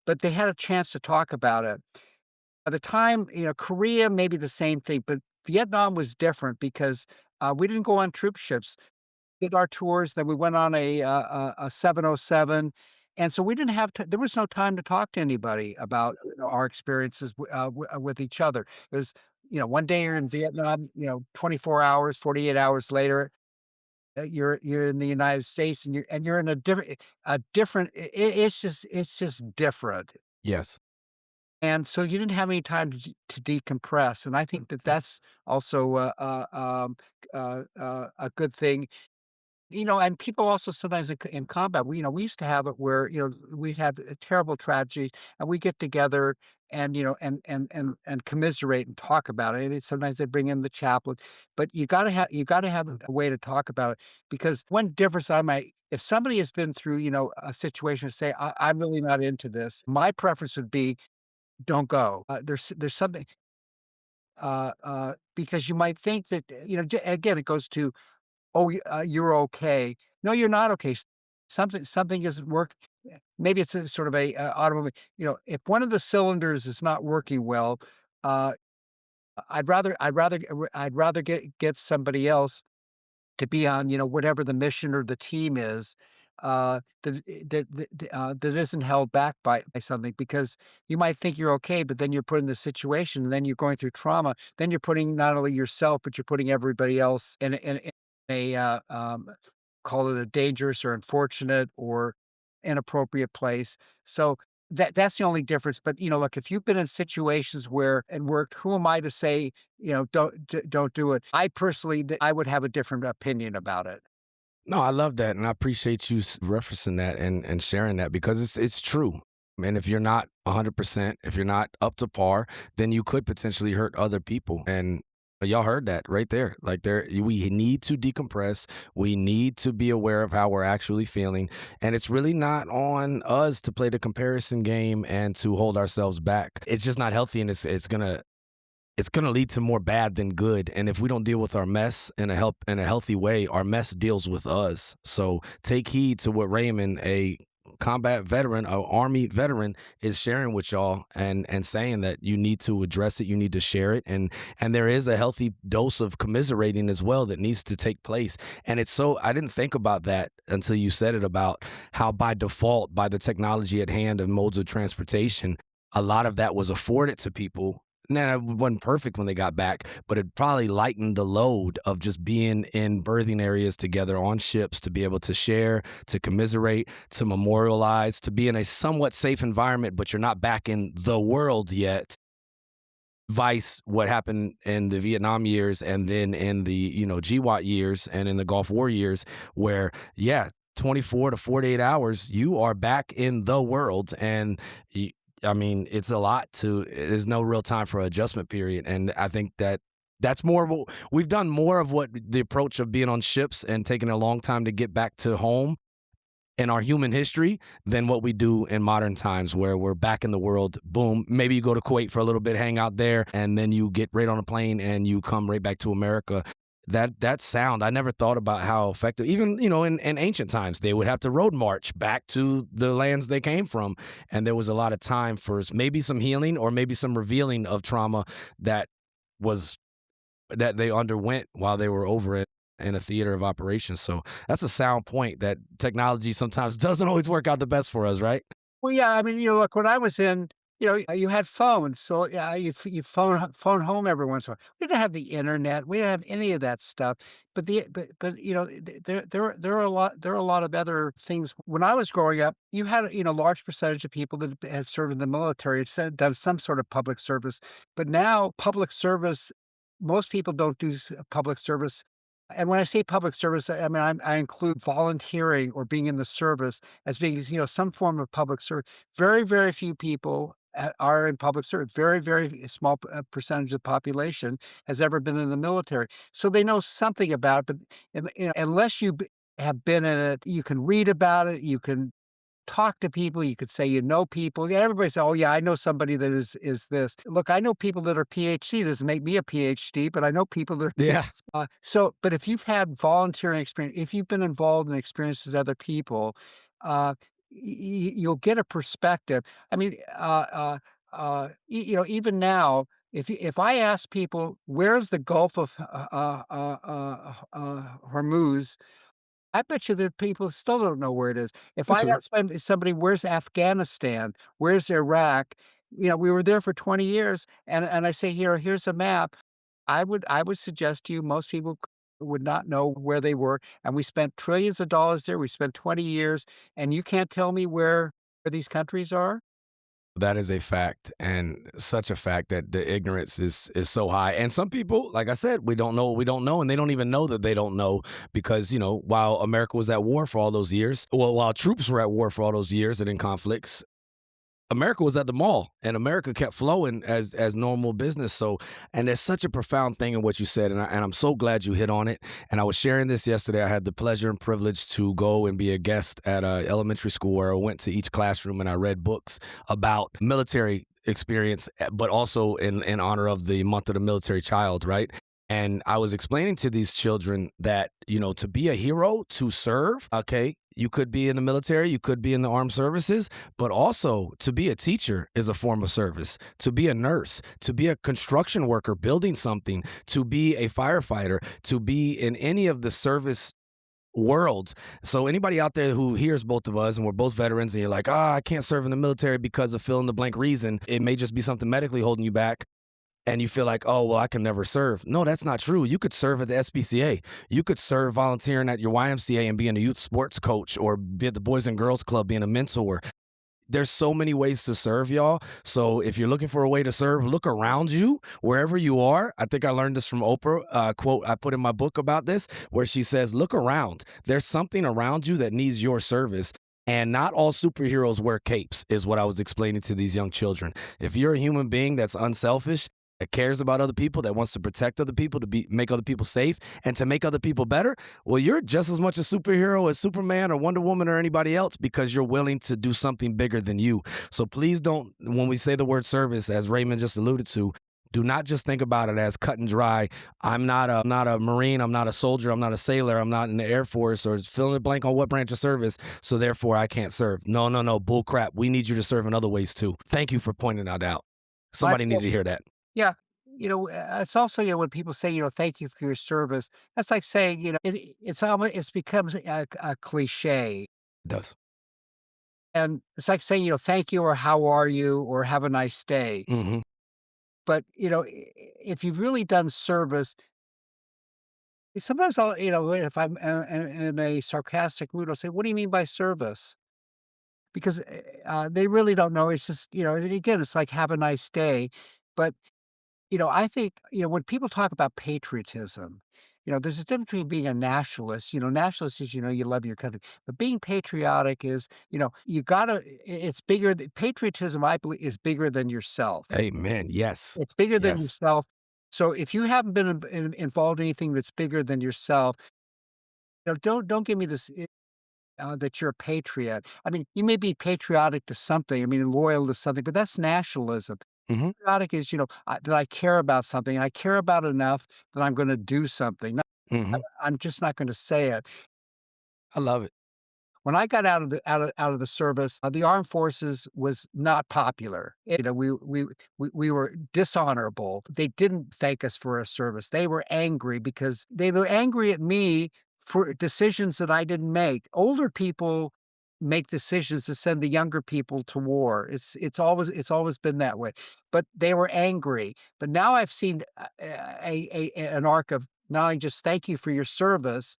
but they had a chance to talk about it. By the time, Korea, maybe the same thing, but Vietnam was different because we didn't go on troop ships. Did our tours, then we went on a 707, and so we didn't have to there was no time to talk to anybody about, our experiences with each other. It was, one day you're in Vietnam, 24 hours, 48 hours later, you're in the United States, and you're in a different it's just different. yes. And so you didn't have any time to decompress, and I think that that's also a good thing. And people also sometimes in combat, we used to have it where, we'd have terrible tragedies, and we get together and, and commiserate and talk about it. And sometimes they bring in the chaplain, but you gotta have a way to talk about it, because one difference if somebody has been through, a situation, say, I'm really not into this, my preference would be, don't go. There's something, because you might think that, again, it goes to, "Oh, you're okay." No, you're not okay. Something isn't work maybe it's a sort of a, automobile, if one of the cylinders is not working well, uh, I'd rather get somebody else to be on, whatever the mission or the team is, that isn't held back by something, because you might think you're okay, but then you're put in this situation, and then you're going through trauma. Then you're putting not only yourself, but you're putting everybody else in a, call it a dangerous or unfortunate or inappropriate place. So that's the only difference. But, look, if you've been in situations where and worked, who am I to say, don't do it? I personally, I would have a different opinion about it. No, I love that, and I appreciate you referencing that and sharing that because it's true. And if you're not 100%, if you're not up to par, then you could potentially hurt other people. And y'all heard that right there. Like we need to decompress. We need to be aware of how we're actually feeling, and it's really not on us to play the comparison game and to hold ourselves back. It's just not healthy, and it's gonna lead to more bad than good. And if we don't deal with our mess in a healthy way, our mess deals with us. So take heed to what Raymond, a combat veteran, a army veteran, is sharing with y'all and saying that you need to address it, you need to share it, and there is a healthy dose of commiserating as well that needs to take place. And it's so I didn't think about that until you said it about how by default, by the technology at hand and modes of transportation, a lot of that was afforded to people. Now, it wasn't perfect when they got back, but it probably lightened the load of just being in birthing areas together on ships to be able to share, to commiserate, to memorialize, to be in a somewhat safe environment, but you're not back in the world yet. Vice what happened in the Vietnam years and then in the, GWAT years and in the Gulf War years, where, yeah, 24 to 48 hours, you are back in the world. And I mean, it's a lot there's no real time for adjustment period. And I think that that's more of what we've done more of what the approach of being on ships and taking a long time to get back to home in our human history than what we do in modern times where we're back in the world. Boom. Maybe you go to Kuwait for a little bit, hang out there, and then you get right on a plane and you come right back to America. That sound, I never thought about how effective, even, in ancient times, they would have to road march back to the lands they came from. And there was a lot of time for maybe some healing or maybe some revealing of trauma that was that they underwent while they were over it in a theater of operations. So that's a sound point that technology sometimes doesn't always work out the best for us, right? Well, yeah, I mean, look, when I was in, you had phones, so yeah, you phone home every once in a while. We didn't have the internet, we didn't have any of that stuff. But there are a lot of other things. When I was growing up, you had large percentage of people that had served in the military, had done some sort of public service. But now public service, most people don't do public service. And when I say public service, I mean, I include volunteering or being in the service as being, some form of public service. Very, very few people are in public service. Very, very small percentage of the population has ever been in the military. So they know something about it, but unless you have been in it, you can read about it, you can talk to people, you could say you know people. Yeah, everybody say, "Oh yeah, I know somebody that is this." Look, I know people that are PhD. It doesn't make me a PhD, but I know people that are Yeah. but if you've had volunteering experience, if you've been involved in experiences with other people, you'll get a perspective. I mean, even now, if I ask people, "Where's the Gulf of Hormuz?" I bet you that people still don't know where it is. If I ask somebody, "Where's Afghanistan? Where's Iraq?" We were there for 20 years, and I say, "Here's a map." I would suggest to you most people would not know where they were, and we spent trillions of dollars there. We spent 20 years, and you can't tell me where these countries are? That is a fact, and such a fact that the ignorance is so high. And some people, like I said, we don't know what we don't know, and they don't even know that they don't know because, while America was at war for all those years, well, while troops were at war for all those years and in conflicts, America was at the mall and America kept flowing as normal business. So, and there's such a profound thing in what you said, and I'm so glad you hit on it. And I was sharing this yesterday. I had the pleasure and privilege to go and be a guest at a elementary school where I went to each classroom and I read books about military experience, but also in honor of the month of the military child, right? And I was explaining to these children that, to be a hero, to serve, okay, you could be in the military, you could be in the armed services, but also to be a teacher is a form of service. To be a nurse, to be a construction worker building something, to be a firefighter, to be in any of the service worlds. So anybody out there who hears both of us and we're both veterans and you're like, I can't serve in the military because of fill in the blank reason. It may just be something medically holding you back and you feel like, oh, well, I can never serve. No, that's not true. You could serve at the SPCA. You could serve volunteering at your YMCA and being a youth sports coach or be at the Boys and Girls Club being a mentor. There's so many ways to serve, y'all. So if you're looking for a way to serve, look around you wherever you are. I think I learned this from Oprah, quote I put in my book about this, where she says, look around. There's something around you that needs your service. And not all superheroes wear capes, is what I was explaining to these young children. If you're a human being that's unselfish, that cares about other people, that wants to protect other people, make other people safe, and to make other people better, well, you're just as much a superhero as Superman or Wonder Woman or anybody else because you're willing to do something bigger than you. So please don't, when we say the word service, as Raymond just alluded to, Do not just think about it as cut and dry. I'm not a Marine, I'm not a soldier, I'm not a sailor, I'm not in the Air Force, or fill in the blank on what branch of service, so therefore I can't serve. No, no, no, bull crap. We need you to serve in other ways too. Thank you for pointing that out. I Somebody feel needed to hear that. yeah, it's also, when people say, "Thank you for your service," that's like saying, it's almost it's becomes a cliche, It does. and it's like saying, "Thank you," or "How are you," or "Have a nice day." Mhm. But, if you've really done service, sometimes if I'm in a sarcastic mood, I'll say, "What do you mean by service?" Because, they really don't know. It's just, again, it's like, "Have a nice day." But, I think, when people talk about patriotism, there's a difference between being a nationalist. Nationalist is, you love your country. But being patriotic is, you gotta, it's bigger. Patriotism, I believe, is bigger than yourself. Amen. Yes. It's bigger than Yes. yourself. So if you haven't been involved in anything that's bigger than yourself, don't give me this that you're a patriot. I mean, you may be patriotic to something. I mean, loyal to something, but that's nationalism. Mhm. Patriotic is, that I care about something. I care about it enough that I'm going to do something. Mhm. I'm just not going to say it. I love it. When I got out of the service, the armed forces was not popular. We were dishonorable. They didn't thank us for our service. They were angry because they were angry at me for decisions that I didn't make. Older people make decisions to send the younger people to war. It's always been that way. But they were angry. But now I've seen an arc of not only just thank you for your service,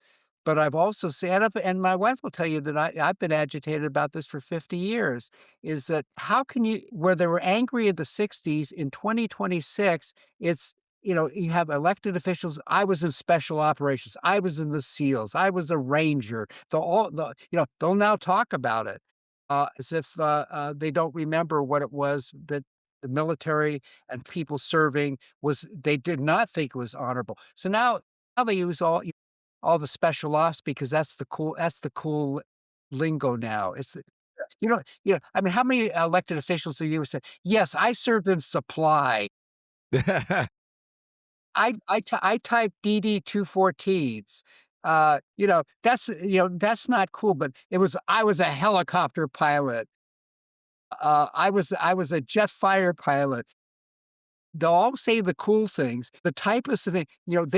but I've also seen, and my wife will tell you that I've been agitated about this for 50 years, is that how can you, where they were angry in the 60s, in 2026, it's, you have elected officials. I was in special operations. I was in the SEALs. I was a ranger. They'll now talk about it as if they don't remember what it was that the military and people serving they did not think it was honorable. So now they use all the special ops because that's the cool lingo now. I mean, how many elected officials have you ever said, "Yes, I served in supply. I typed DD-214s." That's not cool, but I was a helicopter pilot. I was a jet fighter pilot. They'll all say the cool things. The typists, they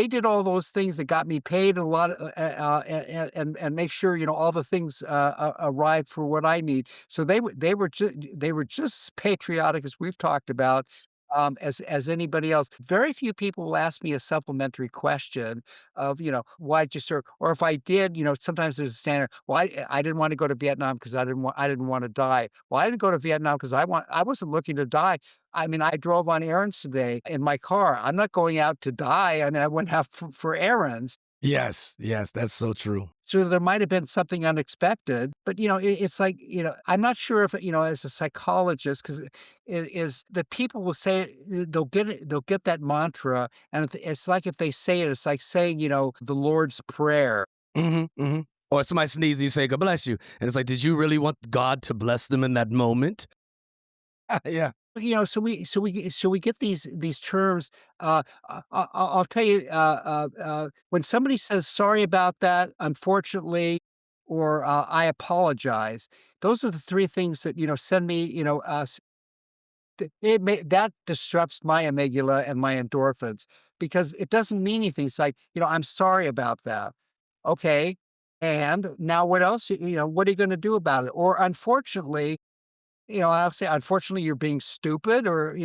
did all those things that got me paid a lot, and make sure, all the things arrived for what I need. So they were just as patriotic as we've talked about, as anybody else. Very few people will ask me a supplementary question of, why'd you serve? Or if I did, sometimes there's a standard. Well, I didn't want to go to Vietnam because I didn't want to die. Well, I didn't go to Vietnam because I wasn't looking to die. I mean, I drove on errands today in my car. I'm not going out to die. I mean, I went out for errands. Yes, yes, that's so true. So there might have been something unexpected, but it's like, I'm not sure if, as a psychologist, because is that people will say it, they'll get that mantra, and it's like if they say it, it's like saying, the Lord's Prayer. Mhm, mhm. Or somebody sneezes, you say, "God bless you," and it's like, did you really want God to bless them in that moment? Yeah. So we get these terms. I'll tell you, when somebody says sorry about that, unfortunately, or I apologize. Those are the three things that send me. That disrupts my amygdala and my endorphins because it doesn't mean anything. It's like, I'm sorry about that. Okay, and now what else? What are you going to do about it? Or unfortunately, I'll say, unfortunately, you're being stupid, or,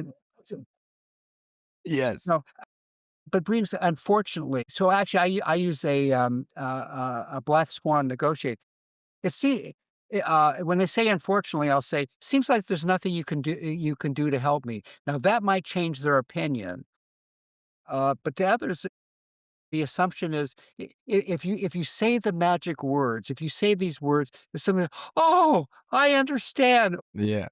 Yes. no, but brings unfortunately. So actually, I use a black swan negotiator. When they say unfortunately, I'll say, seems like there's nothing you can do to help me. Now that might change their opinion, but to others, the assumption is if you say the magic words, if you say these words, it's something. Oh, I understand. Yeah.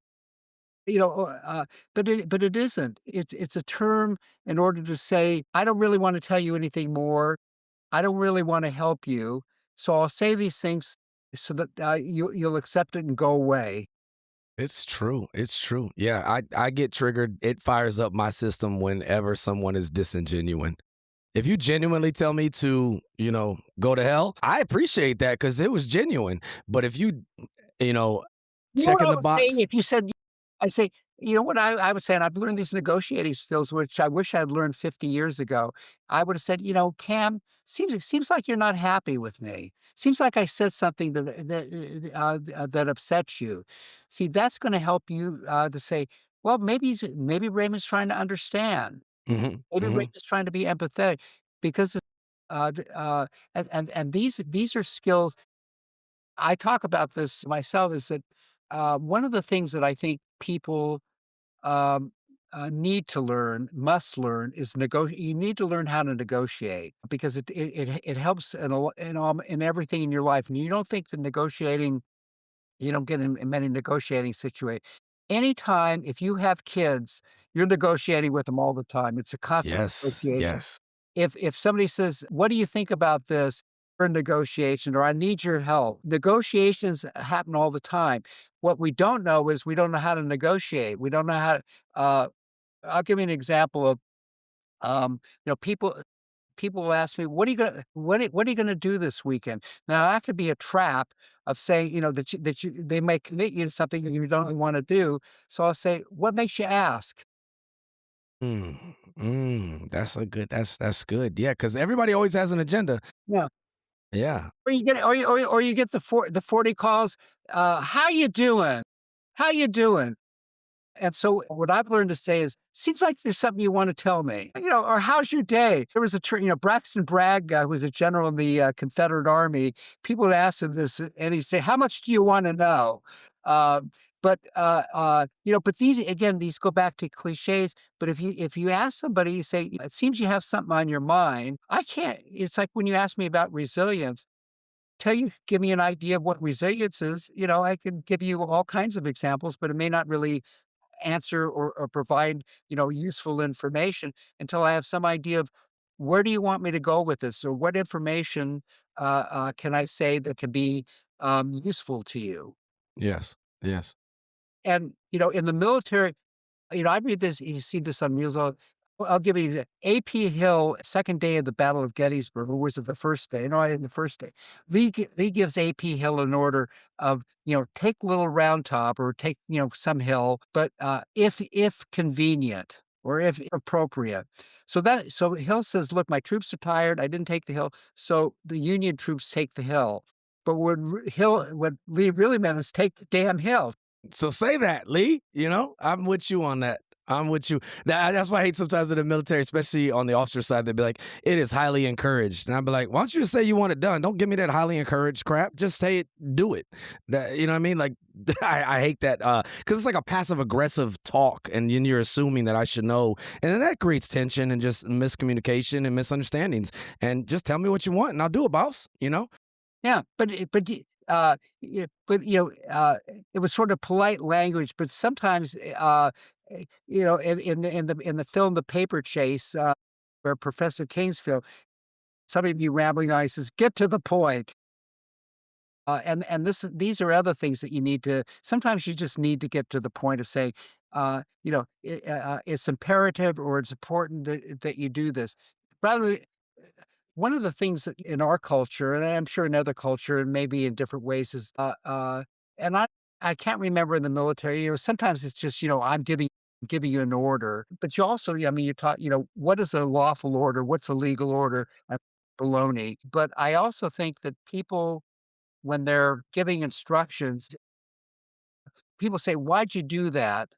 You know, uh, uh, but it isn't. It's a term in order to say, "I don't really wanna tell you anything more. I don't really wanna help you, so I'll say these things so that, you'll accept it and go away." It's true. It's true. Yeah, I get triggered. It fires up my system whenever someone is disingenuine. If you genuinely tell me to, go to hell, I appreciate that because it was genuine. But if you know, You know what checking I the would say box, if you said I say, you know what I would say, and I've learned these negotiating skills, which I wish I'd learned 50 years ago. I would have said, "Cam, seems like you're not happy with me. Seems like I said something that upsets you." See, that's gonna help you, to say, "Well, maybe Raymond's trying to understand. hmm Maybe hmm Raymond's trying to be empathetic." Because, d and these are skills I talk about this myself is that one of the things that I think people um, need to learn, must learn, is negotiate. You need to learn how to negotiate because it helps in everything in your life. And you don't think that negotiating, you don't get in many negotiating situations. Anytime, if you have kids, you're negotiating with them all the time. It's a constant yes, negotiation. yes, If somebody says, "What do you think about this?" for negotiation, or "I need your help." Negotiations happen all the time. What we don't know is we don't know how to negotiate. We don't know how to I'll give you an example of, people will ask me, what are you gonna do this weekend?" Now, that could be a trap of saying, that they may commit you to something you don't wanna do. So I'll say, "What makes you ask?" that's good. Yeah, because everybody always has an agenda. Yeah. Yeah. Or you get the 40 calls, "How you doing? How you doing?" And so what I've learned to say is, "Seems like there's something you wanna tell me," or "How's your day?" There was Braxton Bragg, who was a general in the, Confederate Army. People would ask him this, and he'd say, "How much do you wanna know?" But these go back to cliches, but if you ask somebody, you say, "It seems you have something on your mind." I can't It's like when you ask me about resilience, give me an idea of what resilience is, I can give you all kinds of examples, but it may not really answer or provide, useful information until I have some idea of where do you want me to go with this, or what information can I say that can be useful to you. Yes. Yes. And in the military, I read this, you see this on Reels. I'll give you an example. AP Hill, second day of the Battle of Gettysburg, or was it the first day? No, I the first day. Lee gives AP Hill an order of, take Little Round Top, or take, some hill, but if convenient or if appropriate. So Hill says, "Look, my troops are tired. I didn't take the hill." So the Union troops take the hill. But what Lee really meant is take the damn hill. So say that, Lee. I'm with you on that. I'm with you. That's why I hate sometimes in the military, especially on the officer side, they'd be like, it is highly encouraged. And I'd be like, why don't you just say you want it done? Don't give me that highly encouraged crap. Just say it, do it. You know what I mean? Like, I hate that because it's like a passive aggressive talk, and then you're assuming that I should know. And then that creates tension and just miscommunication and misunderstandings. And just tell me what you want and I'll do it, boss. Yeah, it was sort of polite language, but sometimes, in the film The Paper Chase, where Professor Kingsfield, somebody be rambling on, he says, "Get to the point." These are other things that you need to sometimes you just need to get to the point of saying, "It's imperative or it's important that you do this." Rather One of the things that in our culture, and I'm sure in other culture and maybe in different ways, is and I can't remember in the military, sometimes it's just, I'm giving you an order, but you also, I mean, you taught, what is a lawful order? What's a legal order? Baloney. But I also think that people, when they're giving instructions, people say, "Why'd you do that?"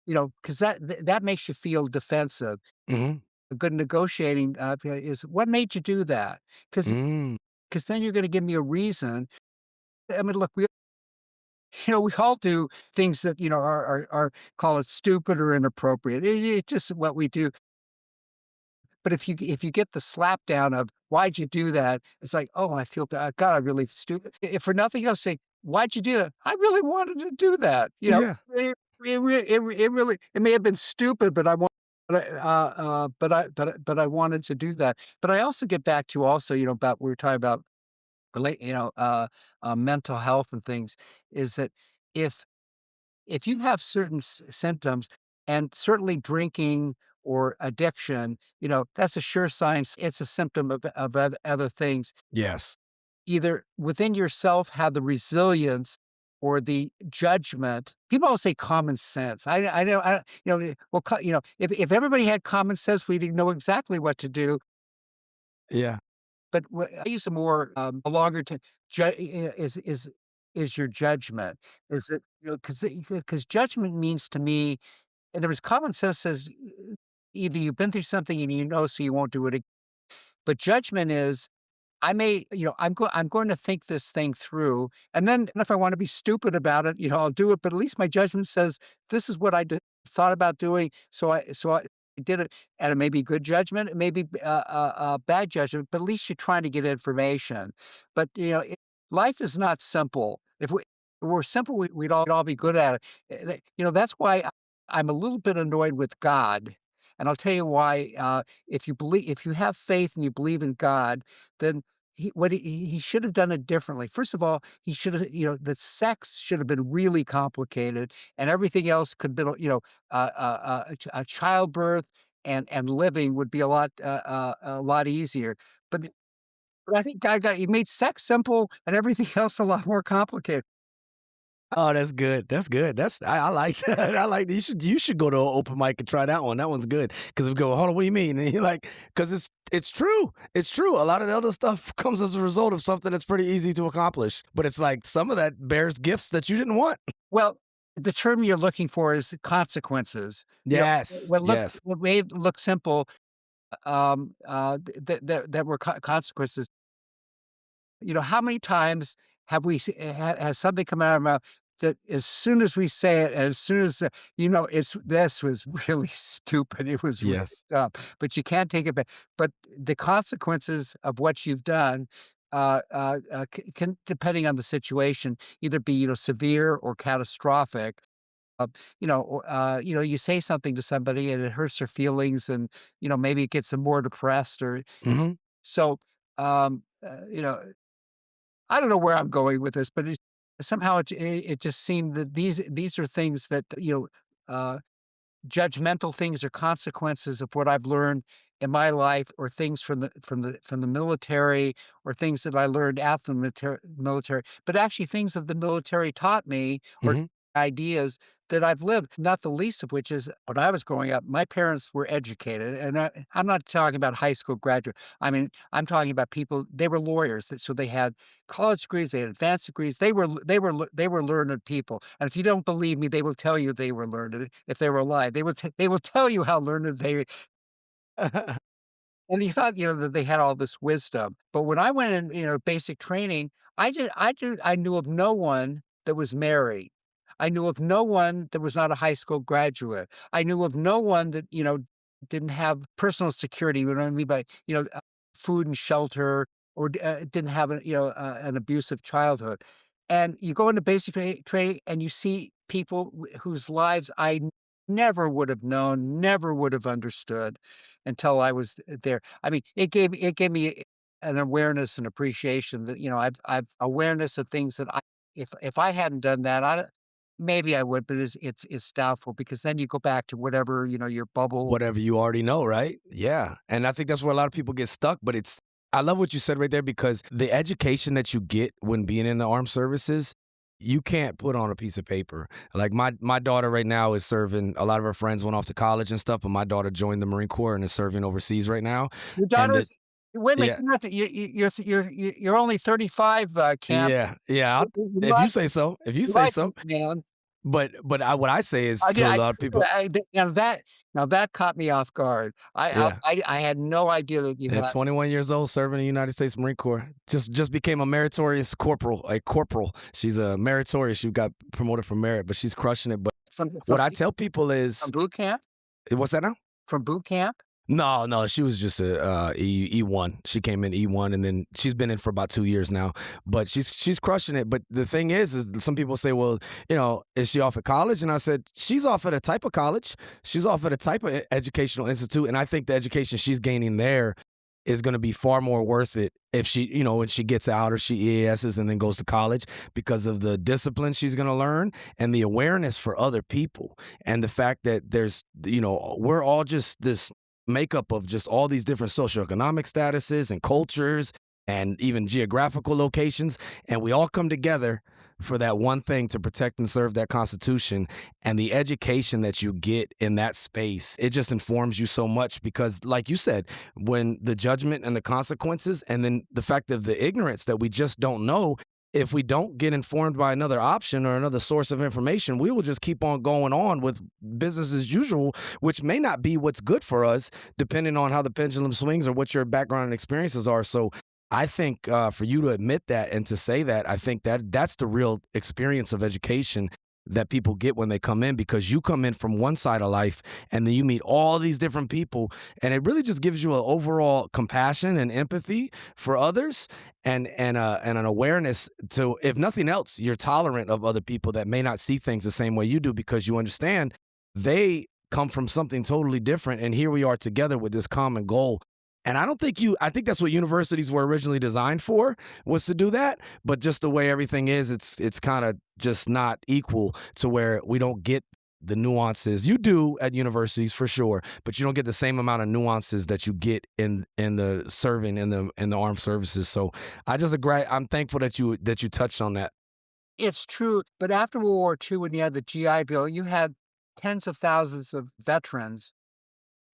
Because that makes you feel defensive. hmm A good negotiating is, "What made you do that?" Because Mm. then you're gonna give me a reason. I mean, look, we all do things that, are call it stupid or inappropriate. It's just what we do. But if you get the slap down of, "Why'd you do that?" It's like, "Oh, I feel bad. God, I'm really stupid." If for nothing else, say, "Why'd you do that?" "I really wanted to do that." Yeah. It may have been stupid, but I want but I wanted to do that. But I also get back to also, about we were talking about mental health and things, is that if if you have certain symptoms, and certainly drinking or addiction, that's a sure sign. It's a symptom of other things. Yes. Either within yourself have the resilience or the judgment. People always say common sense. I know, well, if everybody had common sense, we'd know exactly what to do. Yeah. But I use a more, a longer to is your judgment. Is it, because judgment means to me, and there was common sense says, either you've been through something and so you won't do it. But judgment is, I may, I'm going to think this thing through, and then if I want to be stupid about it, I'll do it. But at least my judgment says this is what thought about doing, so I did it, and it may be good judgment, it may be bad judgment, but at least you're trying to get information. But life is not simple. If we're simple, we'd all be good at it. That's why I'm a little bit annoyed with God, and I'll tell you why. If you have faith and you believe in God, then he should have done it differently. First of all, he should have, the sex should have been really complicated, and everything else could be, a childbirth and living would be a lot easier. But I think he made sex simple and everything else a lot more complicated. Oh, that's good. That's good. I like that. I like you should go to an open mic and try that one. That one's good. Because if you go, hold on, what do you mean? And you're like, because it's true. It's true. A lot of the other stuff comes as a result of something that's pretty easy to accomplish. But it's like some of that bears gifts that you didn't want. Well, the term you're looking for is consequences. Yes. Yes. What made it look simple, that were consequences. How many times have we has something come out of our mouth that as soon as we say it, and as soon as, this was really stupid, it was really Yes. dumb, but you can't take it back. But the consequences of what you've done, can, depending on the situation, either be, severe or catastrophic. You say something to somebody and it hurts their feelings, and, maybe it gets them more depressed, or Hmm. so, I don't know where I'm going with this, but somehow it just seemed that these are things that, judgmental things or consequences of what I've learned in my life, or things from the military, or things that I learned at the military, but actually things that the military taught me, or Hmm. ideas that I've lived, not the least of which is when I was growing up, my parents were educated, and I'm not talking about high school graduate. I mean, I'm talking about people, they were lawyers, so they had college degrees, they had advanced degrees, they were learned people, and if you don't believe me, they will tell you they were learned. If they were alive, they will tell you how learned they. And you thought, that they had all this wisdom. But when I went in, basic training, I knew of no one that was married. I knew of no one that was not a high school graduate. I knew of no one that, didn't have personal security. You know what I mean by, food and shelter, or didn't have an abusive childhood. And you go into basic training and you see people whose lives I never would have known, never would have understood until I was there. I mean, it gave me an awareness and appreciation that, I've awareness of things that if I hadn't done that, maybe I would, but it's doubtful, because then you go back to whatever, your bubble. Whatever you already know, right? Yeah. And I think that's where a lot of people get stuck. But I love what you said right there, because the education that you get when being in the armed services, you can't put on a piece of paper. Like my daughter right now is serving. A lot of her friends went off to college and stuff, but my daughter joined the Marine Corps and is serving overseas right now. Your And daughter's wait a minute, yeah, you're only 35, Camp. yeah, yeah. You If you like say so, if you you say like so. it, man. What I say is I to did a I lot of people, now that caught me off guard. yeah. I had no idea that you At had. 21 years old, serving in the United States Marine Corps, just became a meritorious corporal, a corporal. She's a meritorious. She got promoted from merit, but she's crushing it. But From what I tell people from is, boot camp? what's that now? From boot camp? No, no, she was just a E1. She came in E1, and then she's been in for about 2 years now. But she's crushing it. But the thing is some people say, well, is she off at college? And I said, she's off at a type of college. She's off at a type of educational institute, and I think the education she's gaining there is going to be far more worth it if she, when she gets out or she EASs and then goes to college because of the discipline she's going to learn and the awareness for other people and the fact that we're all just this makeup of just all these different socioeconomic statuses and cultures and even geographical locations. And we all come together for that one thing to protect and serve that Constitution. And the education that you get in that space, it just informs you so much because, like you said, when the judgment and the consequences, and then the fact of the ignorance that we just don't know, if we don't get informed by another option or another source of information, we will just keep on going on with business as usual, which may not be what's good for us, depending on how the pendulum swings or what your background and experiences are. So I think for you to admit that and to say that, I think that that's the real experience of education that people get when they come in, because you come in from one side of life and then you meet all these different people, and it really just gives you an overall compassion and empathy for others, and an awareness to, if nothing else, you're tolerant of other people that may not see things the same way you do, because you understand they come from something totally different, and here we are together with this common goal. And I think that's what universities were originally designed for, was to do that. But just the way everything is, it's kind of just not equal to where we don't get the nuances. You do at universities for sure, but you don't get the same amount of nuances that you get in the serving in the armed services. So I just agree. I'm thankful that you touched on that. It's true, but after World War II, when you had the GI Bill, you had tens of thousands of veterans.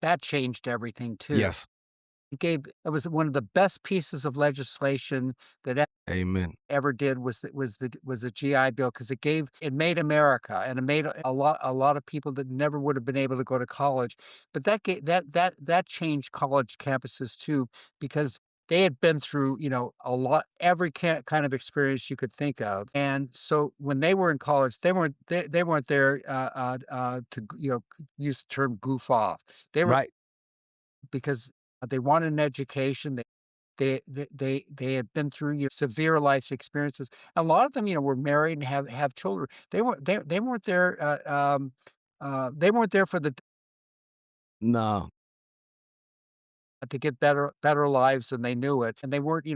That changed everything too. Yes. It was one of the best pieces of legislation that Amen. ever did, was the GI Bill, because it made America, and it made a lot of people that never would have been able to go to college. But that changed college campuses too, because they had been through, every kind of experience you could think of. And so when they were in college, they weren't there to use the term goof off. They were, Right. because they wanted an education. They had been through, severe life experiences. A lot of them, were married and have children. They weren't there. They weren't there for the No. to get better lives than they knew it, and they weren't.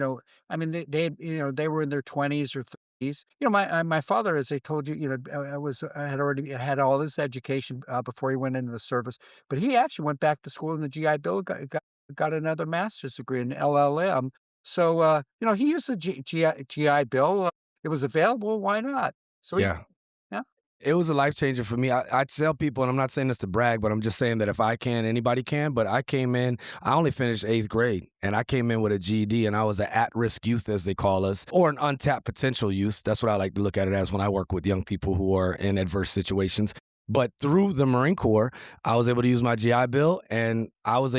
I mean, they were in their 20s or 30s. My father, as I told you, had already had all this education before he went into the service, but he actually went back to school in the GI Bill, got another master's degree in LLM. So, he used the GI Bill. It was available. Why not? So he, Yeah. yeah, It was a life changer for me. I tell people, and I'm not saying this to brag, but I'm just saying that if I can, anybody can. But I only finished eighth grade, and I came in with a GED, and I was an at-risk youth, as they call us, or an untapped potential youth. That's what I like to look at it as when I work with young people who are in adverse situations. But through the Marine Corps, I was able to use my GI Bill, and I was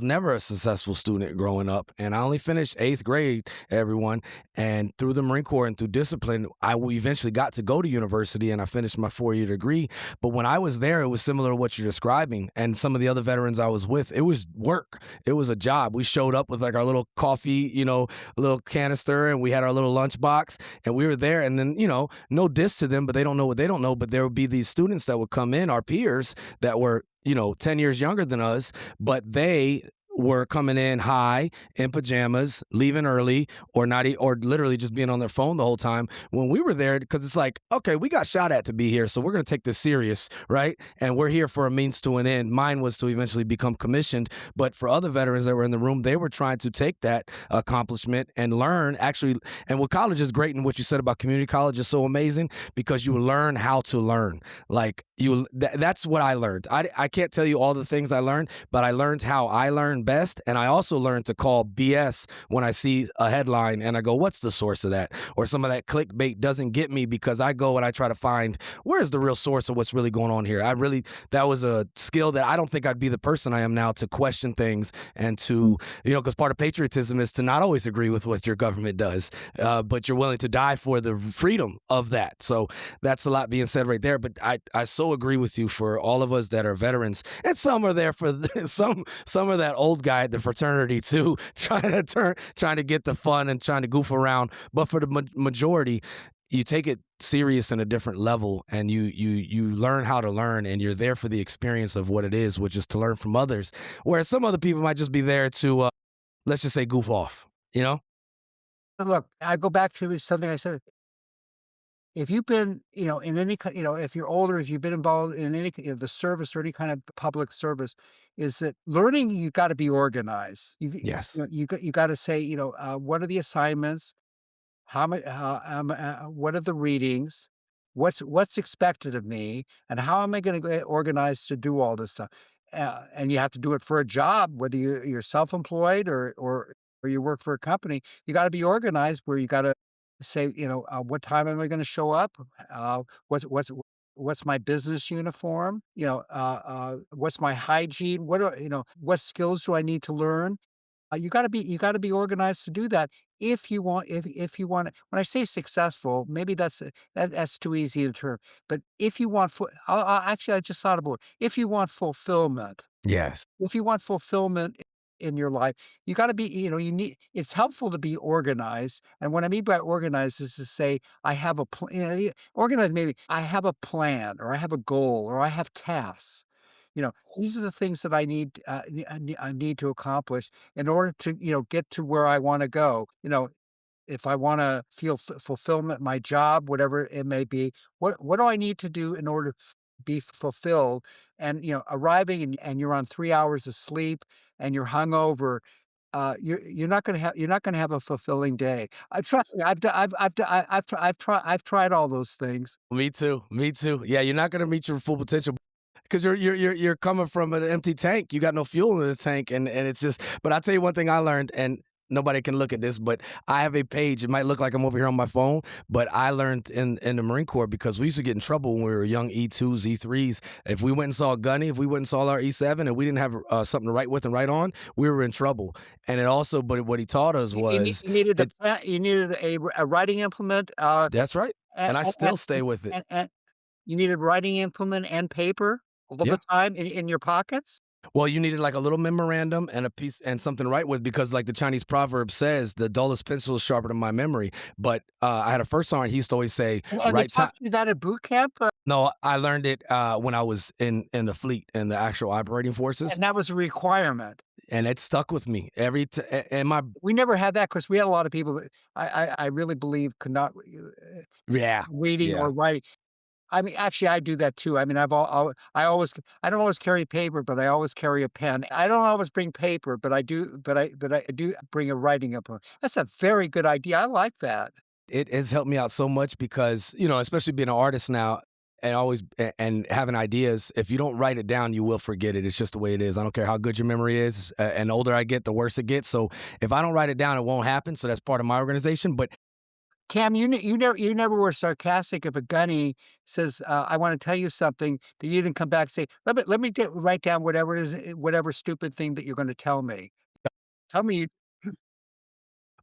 never a successful student growing up, and I only finished eighth grade, everyone. And through the Marine Corps and through discipline, we eventually got to go to university, and I finished my 4-year degree. But when I was there, it was similar to what you're describing. And some of the other veterans I was with, it was work. It was a job. We showed up with like our little coffee, little canister, and we had our little lunchbox, and we were there. And then, no diss to them, but they don't know what they don't know. But there would be these students that would come in, our peers that were 10 years younger than us, but they were coming in high in pajamas, leaving early, or not, or literally just being on their phone the whole time when we were there. Because it's like, okay, we got shot at to be here, so we're going to take this serious, right? And we're here for a means to an end. Mine was to eventually become commissioned, but for other veterans that were in the room, they were trying to take that accomplishment and learn, actually. And what college is great, and what you said about community college is so amazing, because you learn how to learn. Like that's what I learned. I can't tell you all the things I learned, but I learned how I learned best. And I also learned to call BS when I see a headline and I go, what's the source of that? Or some of that clickbait doesn't get me, because I go and I try to find, where's the real source of what's really going on here? That was a skill that I don't think I'd be the person I am now, to question things and to, because part of patriotism is to not always agree with what your government does, but you're willing to die for the freedom of that. So that's a lot being said right there. But I so agree with you, for all of us that are veterans, and some are there for some are that old guy at the fraternity too, trying to get the fun and trying to goof around. But for the majority, you take it serious in a different level, and you learn how to learn, and you're there for the experience of what it is, which is to learn from others. Whereas some other people might just be there to let's just say goof off, you know? But look, I go back to something I said. If you've been, in any if you're older, if you've been involved in any the service or any kind of public service, is that learning, you gotta be organized. Yes. You gotta say, what are the assignments? What are the readings? What's expected of me, and how am I going to get organized to do all this stuff? And you have to do it for a job, whether you're self-employed or you work for a company. You got to be organized, where you got to say, what time am I going to show up? Uh, what's what's what's my business uniform? What's my hygiene? What skills do I need to learn? You gotta be organized to do that if you want when I say successful, maybe that's too easy a term, but if you want actually, I just thought of a word. If you want fulfillment, Yes. if you want fulfillment in your life, you gotta be you need it's helpful to be organized, and what I mean by organized is to say, "I have a plan." Organized, maybe, "I have a plan," or "I have a goal," or "I have tasks." These are the things that I need to accomplish in order to, get to where I wanna go. If I wanna feel fulfillment in my job, whatever it may be, what do I need to do in order to be fulfilled? And, arriving and you're on 3 hours of sleep and you're hungover, you're not gonna have a fulfilling day. Trust me, I've tried all those things. Me too. Me too. Yeah, you're not gonna reach your full potential because you're coming from an empty tank. You got no fuel in the tank, and it's just. But I'll tell you one thing I learned, and nobody can look at this, but I have a page. It might look like I'm over here on my phone, but I learned in the Marine Corps because we used to get in trouble when we were young E2s, E3s. If we went and saw a gunny, if we went and saw our E7, and we didn't have something to write with and write on, we were in trouble. And it also, but what he taught us was it. You needed a writing implement, That's right, and and I still stay with it. and you needed a writing implement and paper all the Yeah. time in your pockets? Well, you needed like a little memorandum and a piece and something to write with because, like the Chinese proverb says, the dullest pencil is sharper than my memory. But I had a first sergeant. He used to always say, And they "Right time." taught you that at boot camp? No, I learned it when I was in the fleet in the actual operating forces, And that was a requirement. and it stuck with me every. And my We never had that because we had a lot of people that I really believe could not, yeah, reading yeah. or writing. I mean, actually, I do that too. I mean, I don't always carry paper, but I always carry a pen. I don't always bring paper, but I do bring a writing implement. That's a very good idea. I like that. It has helped me out so much because especially being an artist now. And always and having ideas. If you don't write it down, you will forget it. It's just the way it is. I don't care how good your memory is. And the older I get, the worse it gets. So if I don't write it down, it won't happen. So that's part of my organization. But Cam, you never were sarcastic if a gunny says, "I want to tell you something," that you didn't come back and say, "Let me write down whatever it is, whatever stupid thing that you're going to tell me." Tell me you.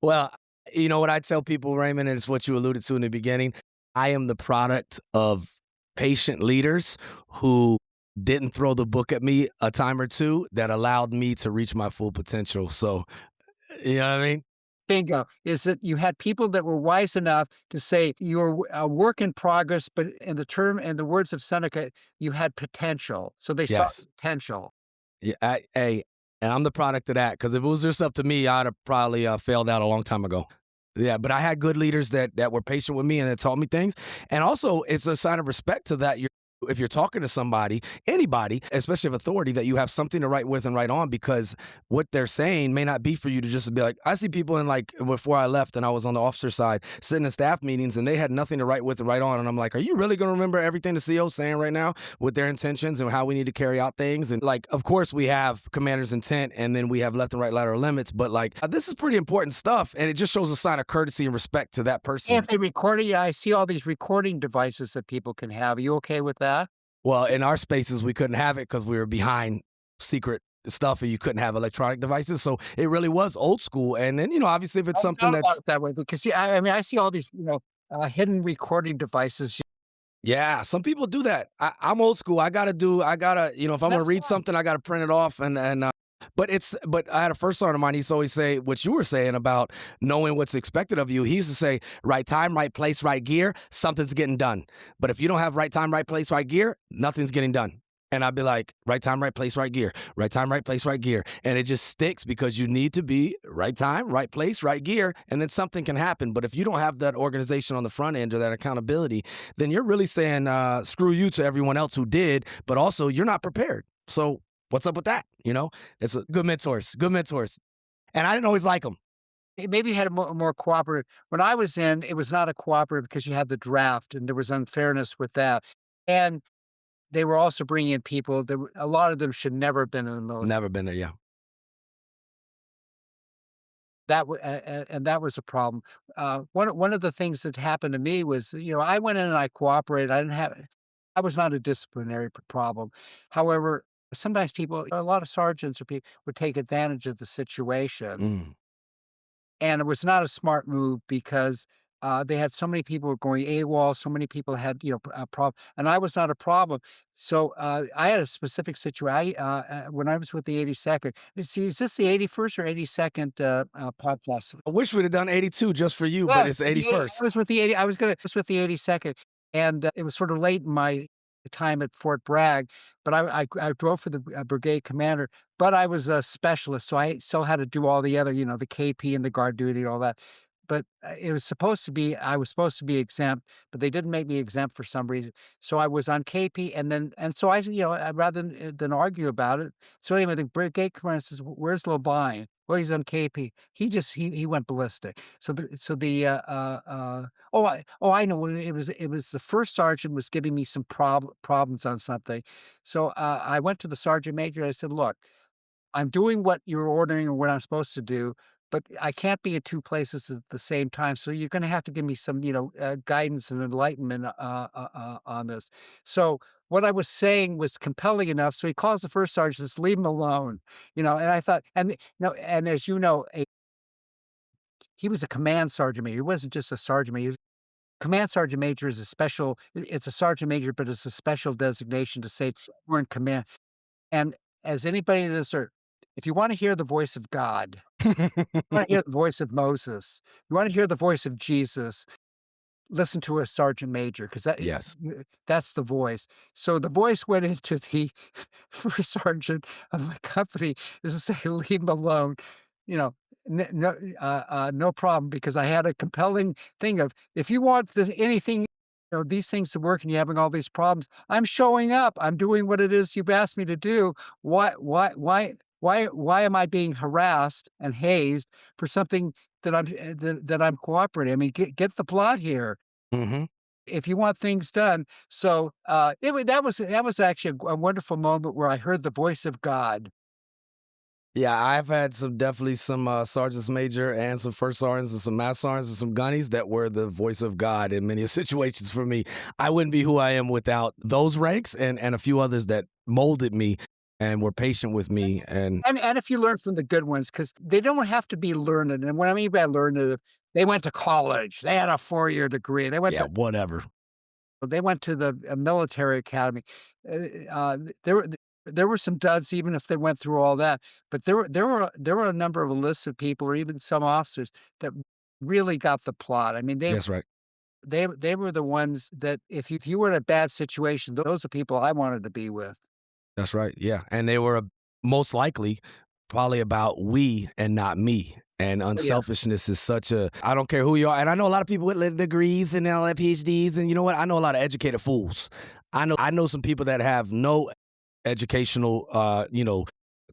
well, you know what I tell people, Raymond, and it's what you alluded to in the beginning. I am the product of patient leaders who didn't throw the book at me a time or two that allowed me to reach my full potential. So, you know what I mean? Bingo. Is that you had people that were wise enough to say you're a work in progress, but in the words of Seneca, you had potential. So they saw Yes. potential. Yeah. And I'm the product of that because if it was just up to me, I'd have probably failed out a long time ago. Yeah, but I had good leaders that were patient with me and that taught me things. And also, it's a sign of respect to that. If you're talking to somebody, anybody, especially of authority, that you have something to write with and write on because what they're saying may not be for you to just be like, I see people in like before I left and I was on the officer side sitting in staff meetings and they had nothing to write with and write on. And I'm like, are you really going to remember everything the CEO's saying right now with their intentions and how we need to carry out things? And like, of course, we have commander's intent and then we have left and right lateral limits. But like, this is pretty important stuff. And it just shows a sign of courtesy and respect to that Hey, person. if they record it, yeah, I see all these recording devices that people can have. Are you okay with that? Well, in our spaces, we couldn't have it because we were behind secret stuff and you couldn't have electronic devices. So it really was old school. And then, obviously, if I it's something thought about that's, it that way because, see, I mean, I see all these, hidden recording devices. yeah, some people do that. I'm old school. If I'm going to That's read fine. something, I got to print it off. But I had a first sergeant of mine. He used to always say what you were saying about knowing what's expected of you. He used to say, right time, right place, right gear, something's getting done. But if you don't have right time, right place, right gear, nothing's getting done. And I'd be like, right time, right place, right gear. Right time, right place, right gear. And it just sticks because you need to be right time, right place, right gear. And then something can happen. But if you don't have that organization on the front end or that accountability, then you're really saying screw you to everyone else who did, but also you're not prepared. So what's up with that? It's good mentors, good mentors. And I didn't always like them. Maybe you had a more cooperative. When I was in, it was not a cooperative because you had the draft and there was unfairness with that. And they were also bringing in people that a lot of them should never have been in the military. Never been there. Yeah. And that was a problem. One of the things that happened to me was, I went in and I cooperated. I was not a disciplinary problem. However, sometimes a lot of sergeants or people would take advantage of the situation. Mm. And it was not a smart move because, they had so many people were going AWOL, so many people had, a problem, and I was not a problem. So, I had a specific situation. When I was with the 82nd, see, is this the 81st or 82nd, podcast? I wish we'd have done 82 just for you, but Yeah, it's the 80 I 81st. was with the 80 I was with the 82nd, and, it was sort of late in my time at Fort Bragg, but I drove for the, brigade commander, but I was a specialist, so I still had to do all the other, the KP and the guard duty and all that. But, I was supposed to be exempt, but they didn't make me exempt for some reason. So I was on KP and so rather than argue about it. So anyway, the brigade commander says, "Where's Lavine?" Well, he's on KP. He went ballistic. I know. It was the first sergeant was giving me some problems on something. So, I went to the sergeant major. I said, "Look, I'm doing what you're ordering or what I'm supposed to do, but I can't be at 2 places at the same time. So you're gonna have to give me some, guidance and enlightenment, on this." So what I was saying was compelling enough. So he calls the first sergeant, says, "Leave him alone." And I thought, and as you know, he was a command sergeant major. He wasn't just a sergeant major. Command sergeant major is it's a sergeant major, but it's a special designation to say we're in command. And as anybody in this earth, if you wanna hear the voice of God, you wanna hear the voice of Moses, you wanna hear the voice of Jesus, listen to a sergeant major, 'cause Yes. that's the voice. So the voice went into the first sergeant of my company is to say, "Leave him alone." You know, no problem, because I had a compelling thing of, if you want these things to work and you're having all these problems, I'm showing up. I'm doing what it is you've asked me to do. Why am I being harassed and hazed for something that I'm cooperating? I mean, get the plot here. Hmm. If you want things done. So, that was actually a wonderful moment where I heard the voice of God. Yeah, I've had definitely some sergeants major and some first sergeants and some master sergeants and some gunnies that were the voice of God in many situations for me. I wouldn't be who I am without those ranks and a few others that molded me and were patient with me. And And if you learn from the good ones, because they don't have to be learned, and what I mean by learned, they went to college, they had a 4-year degree, yeah, whatever. they went to the, military academy. There were some duds even if they went through all that, but there were a number of enlisted people or even some officers that really got the plot. I mean, That's right. they were the ones that if you were in a bad situation, those are people I wanted to be with. That's right. Yeah. And they were most likely probably about we and not me. And Oh, yeah. unselfishness is I don't care who you are. And I know a lot of people with degrees and all that PhDs. And you know what? I know a lot of educated fools. I know some people that have no educational,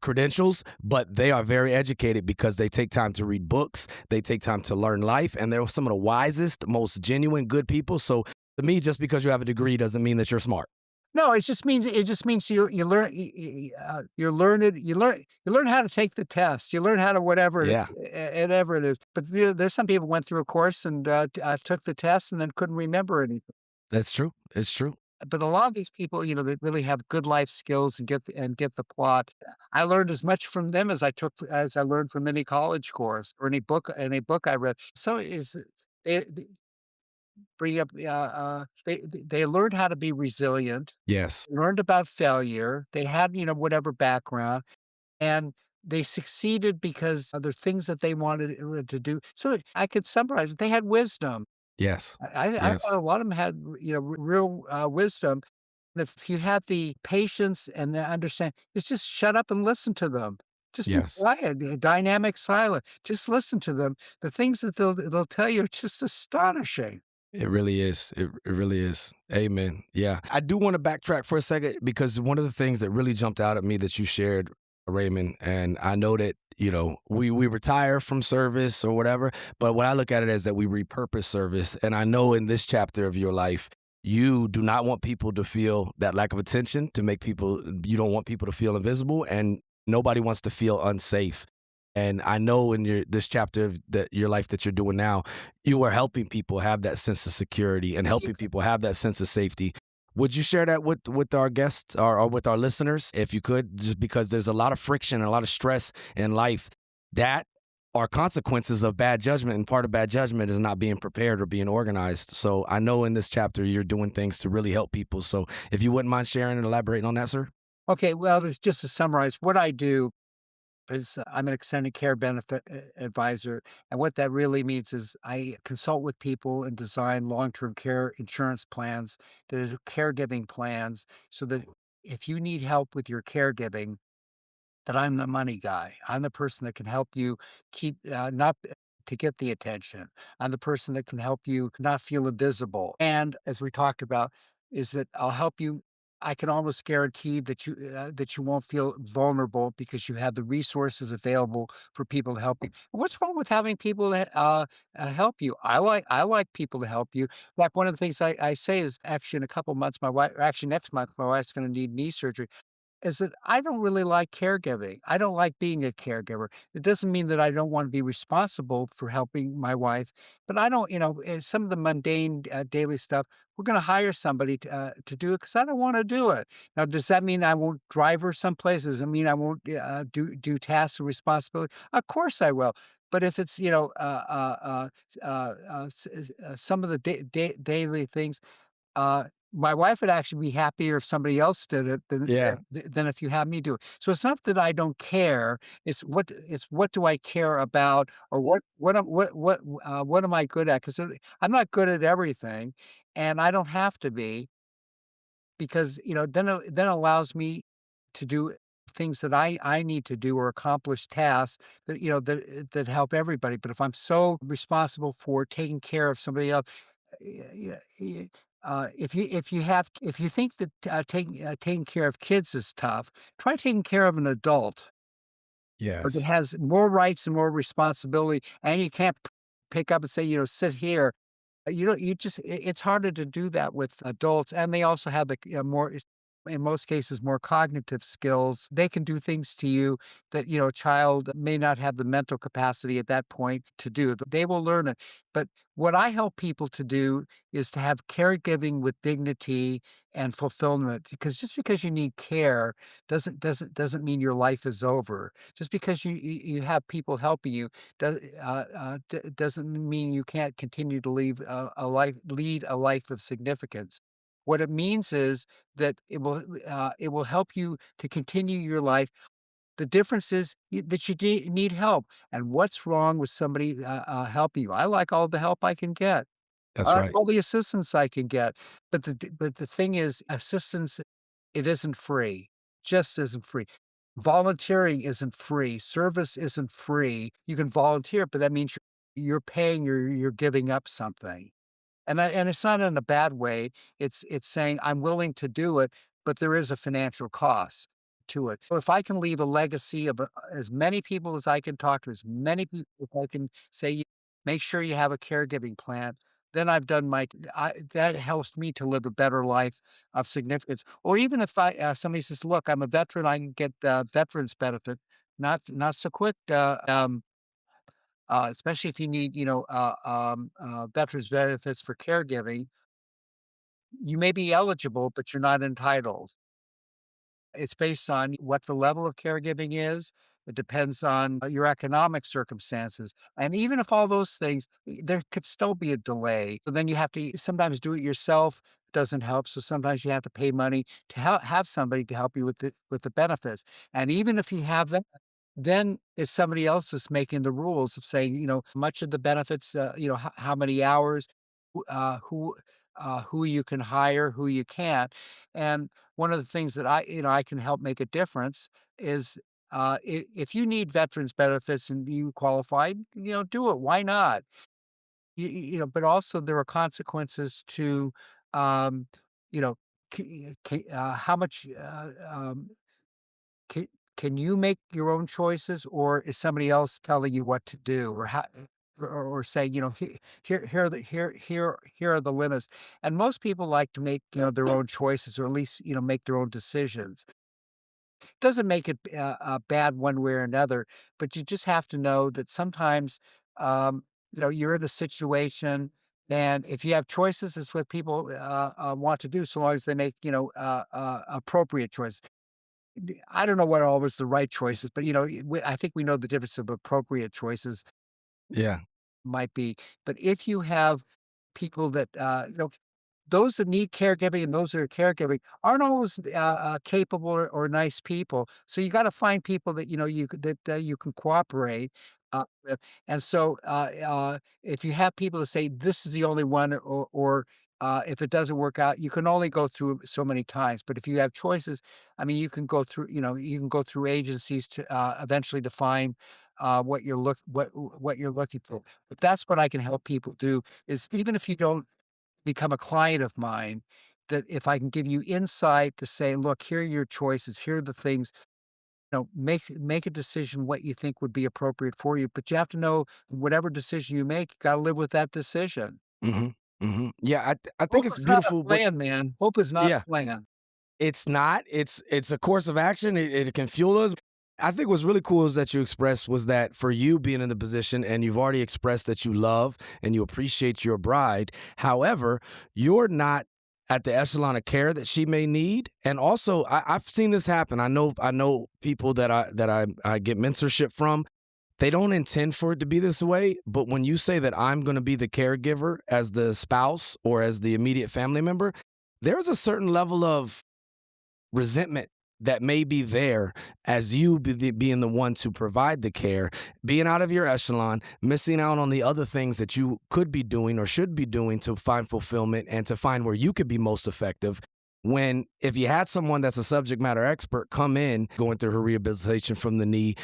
credentials, but they are very educated because they take time to read books. They take time to learn life. And they're some of the wisest, most genuine, good people. So to me, just because you have a degree doesn't mean that you're smart. No, it just means you learn you learn how to take the test. You learn how to Yeah, whatever it is. But there's some people went through a course and took the test and then couldn't remember anything. that's true. It's true. But a lot of these people, that really have good life skills and get the plot. I learned as much from them as I learned from any college course or any book I read. So is they bring up they learned how to be resilient, Yes. learned about failure. They had, whatever background, and they succeeded because of the things that they wanted to do. So that I could summarize it, they had wisdom. Yes. I thought Yes. a lot of them had, real wisdom. If you have the patience and the understand, it's just shut up and listen to them. Just be Yes. quiet, dynamic silent. Just listen to them. The things that they'll tell you are just astonishing. It really is. It really is. Amen. Yeah. I do want to backtrack for a second because one of the things that really jumped out at me that you shared, Raymond, and I know that, we retire from service or whatever, but what I look at it as that we repurpose service. And I know in this chapter of your life, you do not want people to feel that lack of attention, to make people, you don't want people to feel invisible, and nobody wants to feel unsafe. And I know in this chapter of your life that you're doing now, you are helping people have that sense of security and helping people have that sense of safety. Would you share that with our guests or with our listeners, if you could? Just because there's a lot of friction and a lot of stress in life that are consequences of bad judgment, and part of bad judgment is not being prepared or being organized. So I know in this chapter you're doing things to really help people. So if you wouldn't mind sharing and elaborating on that, sir. Okay, well, just to summarize, what I do is I'm an extended care benefit advisor. And what that really means is I consult with people and design long term care insurance plans, that is, caregiving plans, so that if you need help with your caregiving, that I'm the money guy. I'm the person that can help you keep not to get the attention. I'm the person that can help you not feel invisible. And as we talked about, is that I'll help you. I can almost guarantee that you won't feel vulnerable because you have the resources available for people to help you. What's wrong with having people help you? I like people to help you. Like one of the things I say is actually in a couple months, my wife, or actually next month, my wife's going to need knee surgery, is that I don't really like caregiving. I don't like being a caregiver. It doesn't mean that I don't want to be responsible for helping my wife, but I don't, some of the mundane daily stuff, we're going to hire somebody to do it because I don't want to do it. Now, does that mean I won't drive her some places? Does it mean I won't do tasks and responsibility? Of course I will. But if it's, some of the daily things, my wife would actually be happier if somebody else did it Yeah, than if you have me do it. So it's not that I don't care, it's what do I care about, or what am I good at? 'Cause I'm not good at everything, and I don't have to be, because, then it allows me to do things that I need to do, or accomplish tasks that help everybody. But if I'm so responsible for taking care of somebody else, if you think that taking care of kids is tough, try taking care of an adult, or that yes. has more rights and more responsibility, and you can't pick up and say, sit here. You don't you just it's harder to do that with adults, and they also have the more in most cases, more cognitive skills. They can do things to you that, a child may not have the mental capacity at that point to do. They will learn it. But what I help people to do is to have caregiving with dignity and fulfillment, because just because you need care doesn't mean your life is over. Just because you have people helping you doesn't mean you can't continue to lead a life of significance. What it means is that it will help you to continue your life. The difference is that you need help. And what's wrong with somebody helping you? I like all the help I can get. That's I like right. all the assistance I can get. But the thing is, assistance, it isn't free. Just isn't free. Volunteering isn't free. Service isn't free. You can volunteer, but that means you're paying, you're giving up something. And it's not in a bad way. It's saying, "I'm willing to do it, but there is a financial cost to it." So if I can leave a legacy of, as many people as I can talk to, as many people if I can say, "Make sure you have a caregiving plan," then I've done that helps me to live a better life of significance. Or even if somebody says, "Look, I'm a veteran, I can get, veterans benefit." Not so quick, especially if you need, veterans benefits for caregiving. You may be eligible, but you're not entitled. It's based on what the level of caregiving is. It depends on your economic circumstances. And even if all those things, there could still be a delay. So then you have to sometimes do it yourself. Doesn't help. So sometimes you have to pay money to have somebody to help you with the benefits. And even if you have them, then it's somebody else that's making the rules of saying, much of the benefits, how many hours, who who you can hire, who you can't. And one of the things that I can help make a difference is if you need veterans benefits and you qualify, do it. Why not? But also there are consequences to, um, you know, how much can can you make your own choices, or is somebody else telling you what to do, or how, or saying, here are here are the limits. And most people like to make their own choices, or at least make their own decisions. Doesn't make it bad one way or another, but you just have to know that sometimes you're in a situation. And if you have choices, it's what people want to do, so long as they make appropriate choices. I don't know what always the right choices, but, I think we know the difference of appropriate choices Yeah. might be. But if you have people that, those that need caregiving and those that are caregiving aren't always capable or nice people. So you got to find people that you can cooperate with. And so if you have people that say this is the only one, or if it doesn't work out, you can only go through so many times. But if you have choices, I mean, you can go through agencies to eventually define what you're looking for. But that's what I can help people do, is even if you don't become a client of mine, that if I can give you insight to say, look, here are your choices, here are the things, make a decision what you think would be appropriate for you. But you have to know whatever decision you make, you got to live with that decision. Mhm. Mhm. Yeah, I think Hope it's is not a beautiful, but plan, man. Hope is not yeah. a plan. It's not. It's a course of action. It can fuel us. I think what's really cool is that you expressed was that for you being in the position and you've already expressed that you love and you appreciate your bride. However, you're not at the echelon of care that she may need. And also, I've seen this happen. I know people that I get mentorship from. They don't intend for it to be this way, but when you say that I'm going to be the caregiver as the spouse or as the immediate family member, there's a certain level of resentment that may be there as you being the one to provide the care, being out of your echelon, missing out on the other things that you could be doing or should be doing to find fulfillment and to find where you could be most effective. When if you had someone that's a subject matter expert come in going through her rehabilitation from the knee,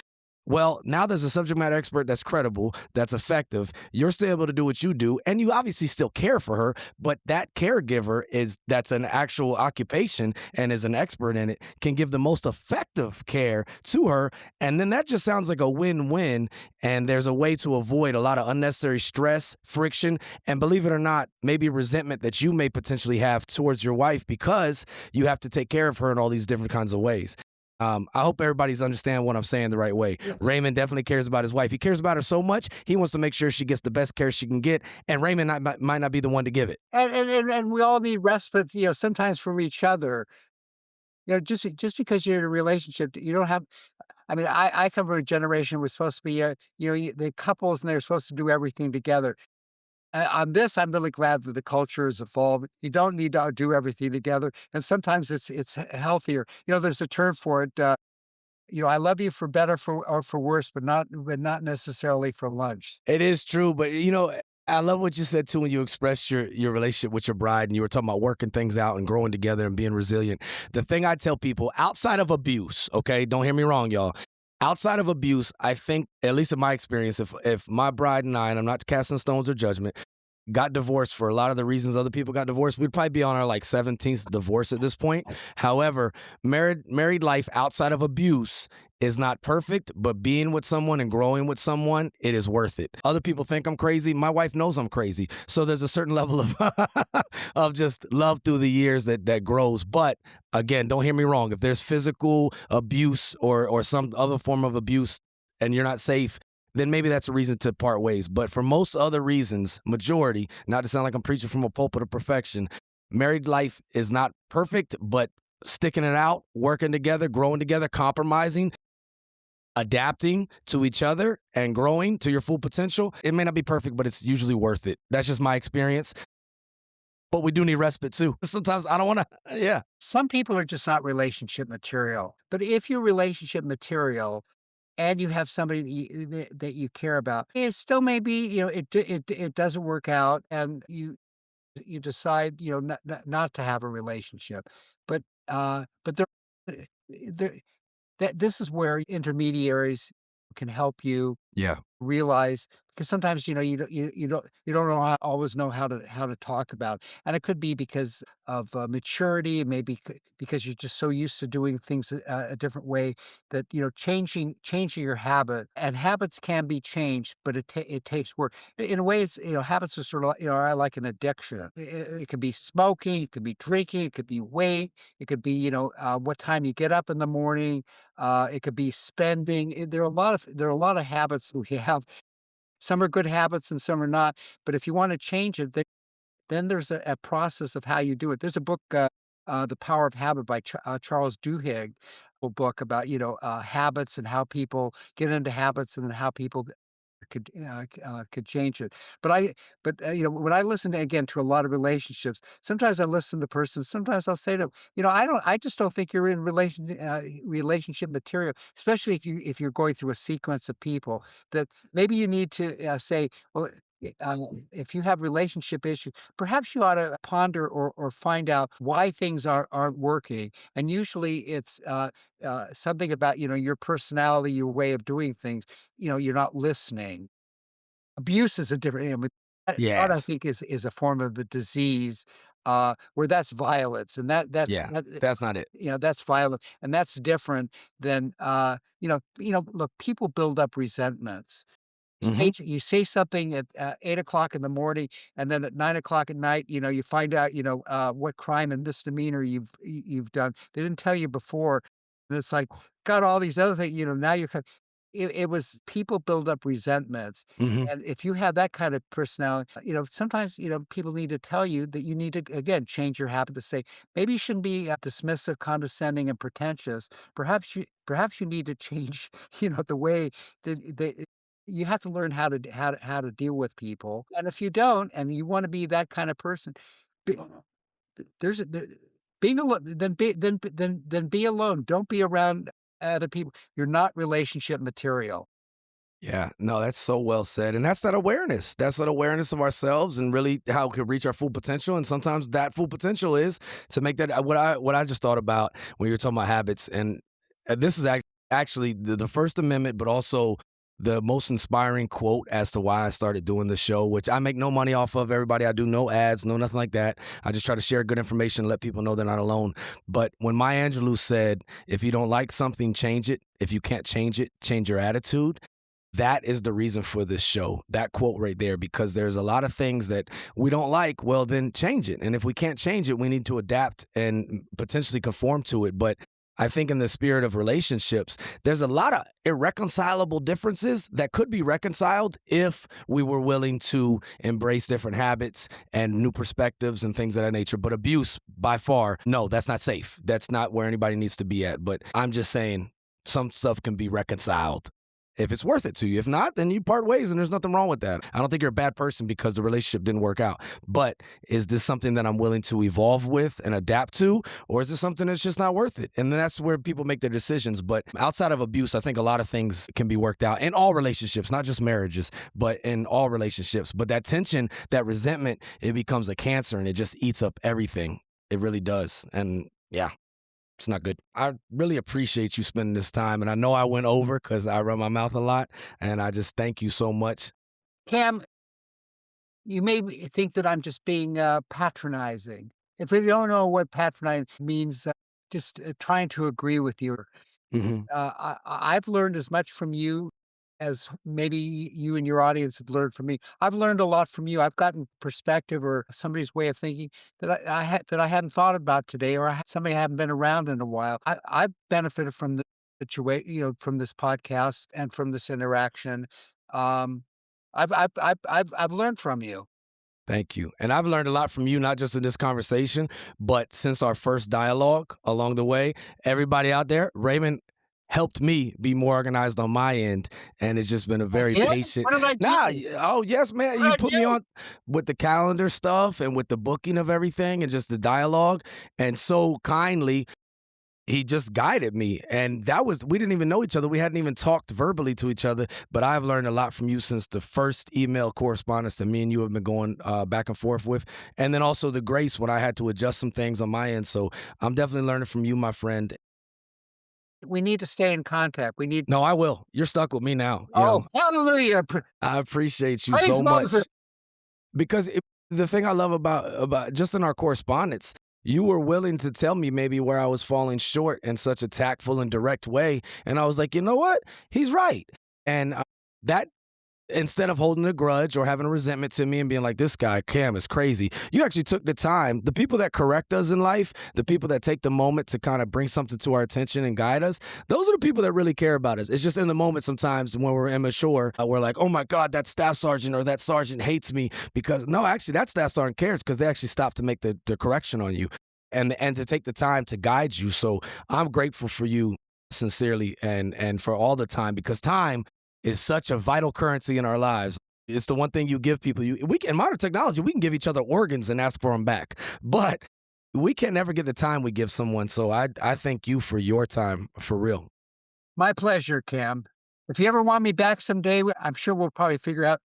well, now there's a subject matter expert that's credible, that's effective. You're still able to do what you do, and you obviously still care for her, but that caregiver that's an actual occupation and is an expert in it, can give the most effective care to her. And then that just sounds like a win-win. And there's a way to avoid a lot of unnecessary stress, friction, and believe it or not, maybe resentment that you may potentially have towards your wife because you have to take care of her in all these different kinds of ways. I hope everybody's understand what I'm saying the right way. Yes. Raymond definitely cares about his wife. He cares about her so much, he wants to make sure she gets the best care she can get, and Raymond might not be the one to give it. And we all need respite, sometimes from each other. Just because you're in a relationship, you don't have. I mean, I come from a generation was supposed to be, the couples, and they're supposed to do everything together. On this, I'm really glad that the culture has evolved. You don't need to do everything together, and sometimes it's healthier. There's a term for it. I love you for better or for worse, but not necessarily for lunch. It is true, but I love what you said too when you expressed your relationship with your bride and you were talking about working things out and growing together and being resilient. The thing I tell people outside of abuse, okay, don't hear me wrong, y'all. Outside of abuse, I think, at least in my experience, if my bride and I, and I'm not casting stones or judgment, got divorced for a lot of the reasons other people got divorced, we'd probably be on our like 17th divorce at this point. However, married life outside of abuse is not perfect, but being with someone and growing with someone, it is worth it. Other people think I'm crazy. My wife knows I'm crazy. So there's a certain level of of just love through the years that grows. But again, don't hear me wrong. If there's physical abuse or some other form of abuse and you're not safe, then maybe that's a reason to part ways. But for most other reasons, majority, not to sound like I'm preaching from a pulpit of perfection, married life is not perfect, but sticking it out, working together, growing together, compromising, adapting to each other and growing to your full potential. It may not be perfect, but it's usually worth it. That's just my experience. But we do need respite too. Sometimes I don't want to, yeah. Some people are just not relationship material. But if you're relationship material and you have somebody that you care about, it still may be, it doesn't work out, and you decide, not to have a relationship. But there that this is where intermediaries can help you Yeah. realize, because sometimes, you don't know how always know how to talk about, and it could be because of, maturity, maybe because you're just so used to doing things a different way that, changing your habit, and habits can be changed, but it takes work. In a way, it's, habits are sort of, are like an addiction. It could be smoking, it could be drinking, it could be weight, it could be, what time you get up in the morning, it could be spending. There are a lot of habits we have. Some are good habits and some are not. But if you want to change it, then there's a process of how you do it. There's a book, The Power of Habit by Charles Duhigg, a book about, habits and how people get into habits and how people could change it. But when I listen again to a lot of relationships, sometimes I listen to the person. Sometimes I'll say to them, I just don't think you're in relationship material. Especially if you're going through a sequence of people that maybe you need to say, well. Uh, if you have relationship issues, perhaps you ought to ponder or find out why things aren't working. And usually it's something about your personality, your way of doing things. You're not listening. Abuse is a different, but that I Yes. think is a form of a disease, where that's violence, and Yeah. That's not it. that's violent, and that's different than, look, people build up resentments. Mhm. You say something at, 8 o'clock in the morning, and then at 9 o'clock at night, you find out, what crime and misdemeanor you've done. They didn't tell you before, and it's like, got all these other things, now you're kind it was people build up resentments, Mhm. and if you have that kind of personality, sometimes, people need to tell you that you need to, again, change your habit to say, maybe you shouldn't be, dismissive, condescending, and pretentious. Perhaps you need to change, the way that you have to learn how to deal with people, and if you don't, and you wanna be that kind of person, be there's a the being alone, then be alone, don't be around other people. You're not relationship material. Yeah, no, that's so well said. And that's that awareness. That's that awareness of ourselves and really how we can reach our full potential. And sometimes that full potential is to make that what I just thought about when you were talking about habits. And this is actually the First Amendment, but also the most inspiring quote as to why I started doing the show, which I make no money off of. Everybody, I do no ads, no nothing like that. I just try to share good information, let people know they're not alone. But when Maya Angelou said, if you don't like something, change it. If you can't change it, change your attitude. That is the reason for this show, that quote right there, because there's a lot of things that we don't like. Well, then change it. And if we can't change it, we need to adapt and potentially conform to it. But I think in the spirit of relationships, there's a lot of irreconcilable differences that could be reconciled if we were willing to embrace different habits and new perspectives and things of that nature. But abuse, by far, no, that's not safe. That's not where anybody needs to be at. But I'm just saying some stuff can be reconciled if it's worth it to you. If not, then you part ways and there's nothing wrong with that. I don't think you're a bad person because the relationship didn't work out. But is this something that I'm willing to evolve with and adapt to? Or is this something that's just not worth it? And then that's where people make their decisions. But outside of abuse, I think a lot of things can be worked out in all relationships, not just marriages, but in all relationships. But that tension, that resentment, it becomes a cancer and it just eats up everything. It really does. And yeah. It's not good. I really appreciate you spending this time, and I know I went over because I run my mouth a lot, and I just thank you so much. Cam, you may think that I'm just being, patronizing. If you don't know what patronizing means, just, trying to agree with you. Mhm. I've learned as much from you as maybe you and your audience have learned from me. I've learned a lot from you. I've gotten perspective or somebody's way of thinking that I hadn't thought about today, or somebody I haven't been around in a while. I've benefited from the situation, from this podcast and from this interaction. Um, I've learned from you. Thank you. And I've learned a lot from you, not just in this conversation, but since our first dialogue along the way. Everybody out there, Raymond helped me be more organized on my end, and it's just been a I very did. patient. What did I Nah, do? oh yes, man. What You did I put me do? on with the calendar stuff and with the booking of everything and just the dialogue, and so kindly he just guided me, and that was we didn't even know each other. We hadn't even talked verbally to each other, but I've learned a lot from you since the first email correspondence that me and you have been going back and forth with, and then also the grace when I had to adjust some things on my end. So I'm definitely learning from you, my friend. We need to stay in contact. We need No, I will. You're stuck with me now. Oh, hallelujah! I appreciate you Praise so Moses. much because the thing I love about just in our correspondence, you were willing to tell me maybe where I was falling short in such a tactful and direct way, and I was like, you know what, he's right, and that instead of holding a grudge or having a resentment to me and being like, this guy, Cam, is crazy, you actually took the time. The people that correct us in life, the people that take the moment to kind of bring something to our attention and guide us, those are the people that really care about us. It's just in the moment sometimes when we're immature, we're like, oh my God, that staff sergeant or that sergeant hates me because no, actually, that staff sergeant cares because they actually stopped to make the correction on you and to take the time to guide you. So I'm grateful for you sincerely and for all the time because time is such a vital currency in our lives. It's the one thing you give people. We can, in modern technology, we can give each other organs and ask for them back, but we can never get the time we give someone. So I thank you for your time for real. My pleasure, Cam. If you ever want me back someday, I'm sure we'll probably figure out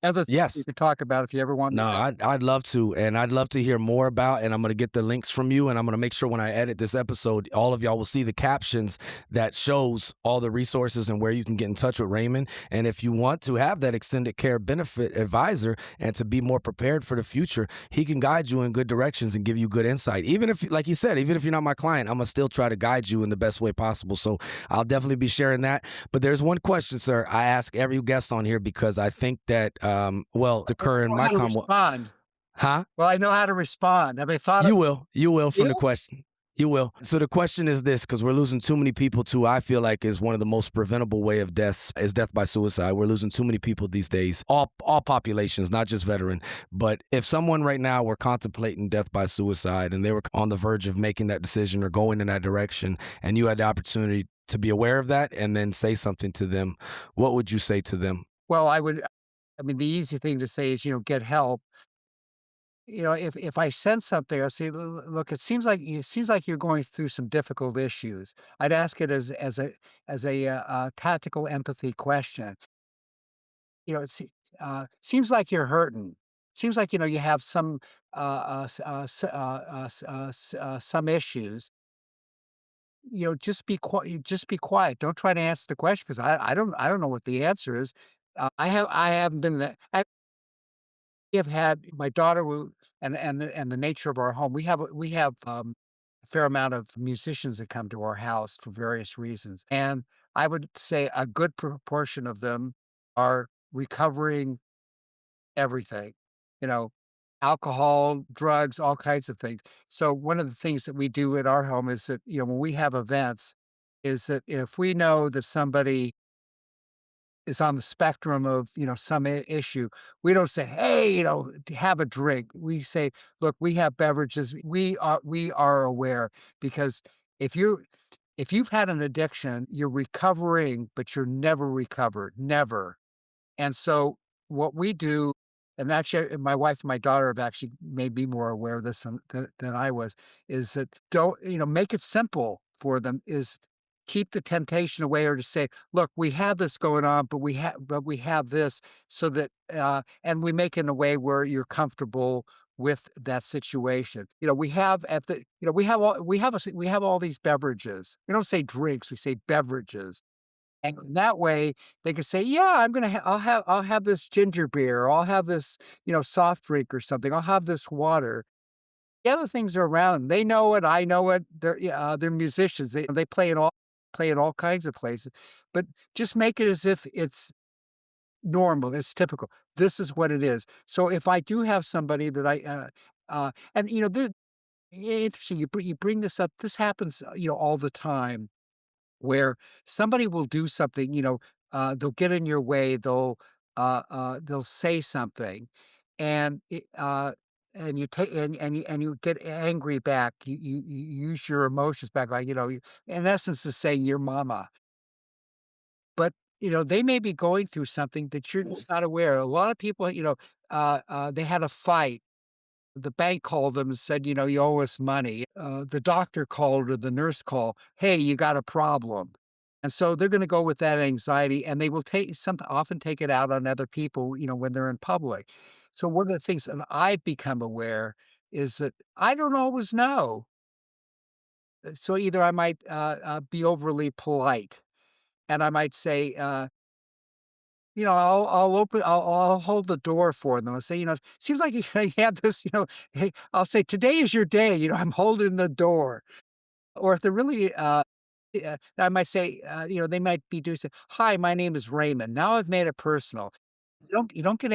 other things we Yes. could talk about if you ever want me No, back. I'd love to, and I'd love to hear more about. And I'm gonna get the links from you, and I'm gonna make sure when I edit this episode, all of y'all will see the captions that shows all the resources and where you can get in touch with Raymond. And if you want to have that extended care benefit advisor and to be more prepared for the future, he can guide you in good directions and give you good insight. Even if, like you said, even if you're not my client, I'm gonna still try to guide you in the best way possible. So I'll definitely be sharing that. But there's one question, sir, I ask every guest on here because I think that, well, to Well, occur in I know my how to com respond. huh? Well, I know how to respond. Have I thought of You will from the you? question. You will. So the question is this, because we're losing too many people too, I feel like is one of the most preventable way of deaths is death by suicide. We're losing too many people these days, all populations, not just veteran. But if someone right now were contemplating death by suicide and they were on the verge of making that decision or going in that direction, and you had the opportunity to be aware of that and then say something to them, what would you say to them? Well, I mean, the easy thing to say is, get help. If I sense something, I'll say, Look, it seems like you're going through some difficult issues." I'd ask it as a tactical empathy question. Seems like you're hurting. Seems like, you have some issues. Just be quiet. Don't try to answer the question because I don't know what the answer is. I haven't been that we have had my daughter who and the nature of our home, we have a fair amount of musicians that come to our house for various reasons, and I would say a good proportion of them are recovering everything, you know, alcohol, drugs, all kinds of things. So one of the things that we do at our home is that, when we have events, is that if we know that somebody is on the spectrum of, some issue, we don't say, "Hey, have a drink." We say, "Look, we have beverages. We are aware because if you if you've had an addiction, you're recovering, but you're never recovered, never." And so what we do, and actually my wife and my daughter have actually made me more aware of this than I was, is that don't, make it simple for them is keep the temptation away or to say, look, we have this going on, but we have this so that, and we make it in a way where you're comfortable with that situation. We have at the, we have all these beverages. We don't say drinks, we say beverages and that way, they can say, "Yeah, I'll have this ginger beer, or I'll have this, soft drink or something. I'll have this water." The other things are around. They know it. I know it. They're musicians. They play in all kinds of places. But just make it as if it's normal. It's typical. This is what it is. So if I do have somebody that and this, interesting. You bring this up. This happens, all the time where somebody will do something, they'll get in your way, they'll say something, and and you take and you get angry back. You use your emotions back, like in essence, is saying your mama. But they may be going through something that you're just not aware. A lot of people, they had a fight. the bank called them and said, "You owe us money." The doctor called or the nurse called, "Hey, you got a problem." And so they're gonna go with that anxiety, and they will often take it out on other people, when they're in public. So one of the things that I've become aware is that I don't always know. So either I might, be overly polite, and I might say, I'll hold the door for them. I'll say, "Seems like you you have this, hey," I'll say, "Today is your day, I'm holding the door." Or if they're really, I might say, they might be doing say, "Hi, my name is Raymond." Now I've made it personal. You don't get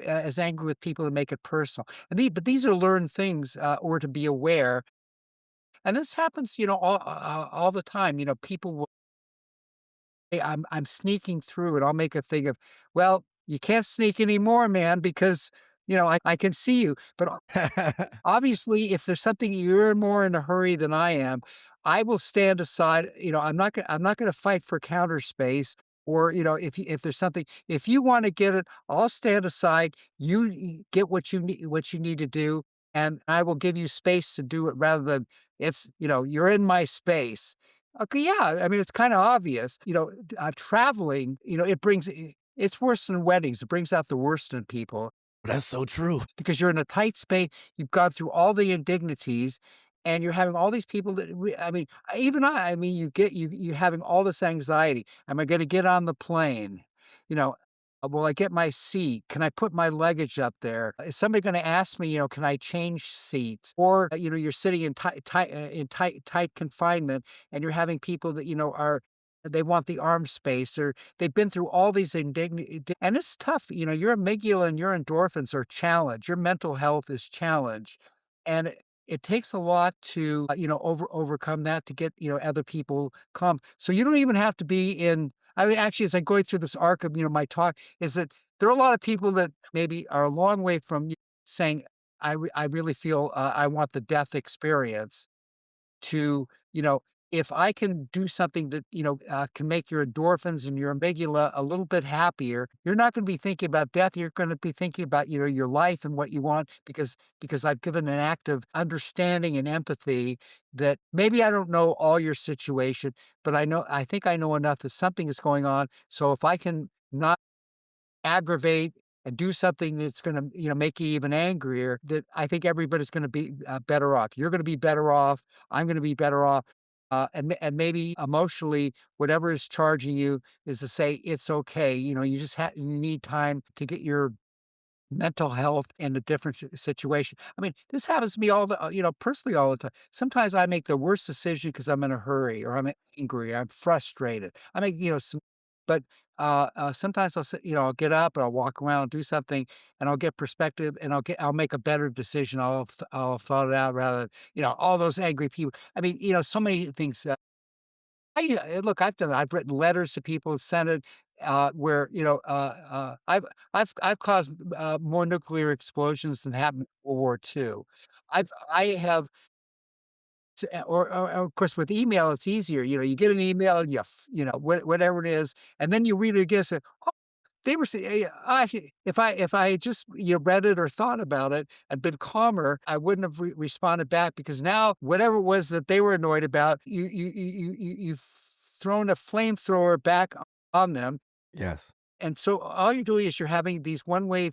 as angry with people to make it personal. But these are learned things, or to be aware. And this happens, all the time. People will hey, I'm sneaking through, and I'll make a thing of, "Well, you can't sneak anymore, man, because, I can see you." But obviously, if there's something you're more in a hurry than I am, I will stand aside. I'm not gonna fight for counter space, or, if there's something, if you wanna get it, I'll stand aside. Get what you need to do, and I will give you space to do it rather than you're in my space. Okay, yeah, I mean, it's kinda obvious. Traveling, it's worse than weddings. It brings out the worst in people That's so true. because you're in a tight space. You've gone through all the indignities, and you're having all these people I mean, I mean, you having all this anxiety. Am I gonna get on the plane? You know, will I get my seat? Can I put my luggage up there? Is somebody gonna ask me, can I change seats? Or, you're sitting in tight confinement, and you're having people that, they want the arm space, or they've been through all these and it's tough. Your amygdala and your endorphins are challenged. Your mental health is challenged. And it takes a lot to, overcome that, to get, other people calm. So you don't even have to be in. I mean, actually, as I'm going through this arc of, my talk, is that there are a lot of people that maybe are a long way from saying, I really feel, I want the death experience, to, if I can do something that, can make your endorphins and your amygdala a little bit happier, you're not going to be thinking about death. You're going to be thinking about, your life and what you want, because I've given an act of understanding and empathy that maybe I don't know all your situation, but I think I know enough that something is going on. So if I can not aggravate and do something that's gonna, make you even angrier, that I think everybody's gonna be, better off. You're gonna be better off, I'm gonna be better off, and maybe emotionally, whatever is charging you is to say, "It's okay," you need time to get your mental health in a different situation. I mean, this happens to me personally all the time. Sometimes I make the worst decision because I'm in a hurry, or I'm angry, I'm frustrated. I make, but sometimes I'll get up and I'll walk around and do something, and I'll get perspective, and I'll make a better decision. I'll have thought it out rather than, all those angry people. I mean, so many things. Look, I've written letters to people, sent it, where, I've caused, more nuclear explosions than happened in World War II. I have or of course, with email, it's easier. You get an email, and whatever it is, and then you read it again, say, "Oh, they were saying, if I just, read it or thought about it and been calmer, I wouldn't have responded back, because now whatever it was that they were annoyed about, you've thrown a flamethrower back on them." Yes. And so all you're doing is you're having these one-way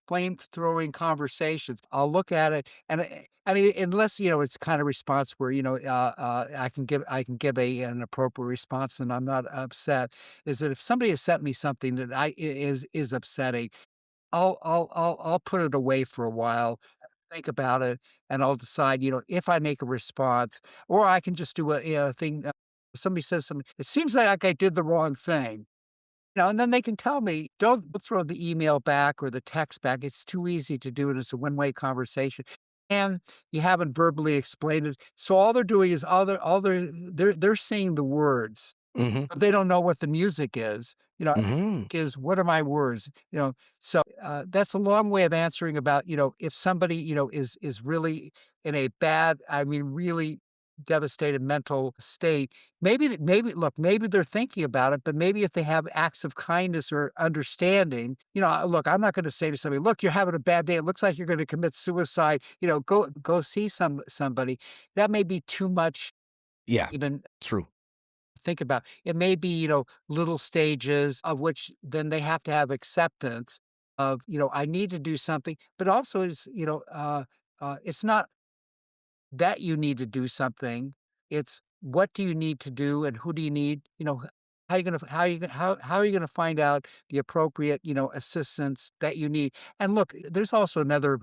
flame-throwing conversations. I'll look at it, and I mean, unless, it's kind of response where, I can give an appropriate response and I'm not upset, is that if somebody has sent me something that is upsetting, I'll put it away for a while, think about it, and I'll decide, if I make a response, or I can just do a, thing. Somebody says something, it seems like I did the wrong thing. And then they can tell me, "Don't throw the email back or the text back. It's too easy to do, and it's a one-way conversation, and you haven't verbally explained it." So all they're doing is they're saying the words, Mhm. but they don't know what the music is. Mhm. Is, "What are my words?" So, that's a long way of answering about, if somebody, is really in a bad, I mean, really devastated mental state, maybe they're thinking about it, but maybe if they have acts of kindness or understanding, look, I'm not going to say to somebody, look, you're having a bad day. It looks like you're going to commit suicide. Go see somebody. That may be too much Yeah, even true. think about. It may be, little stages of which then they have to have acceptance of, I need to do something, but also it's not that you need to do something. It's what do you need to do and who do you need, how are you gonna find out the appropriate, assistance that you need? And look, there's also another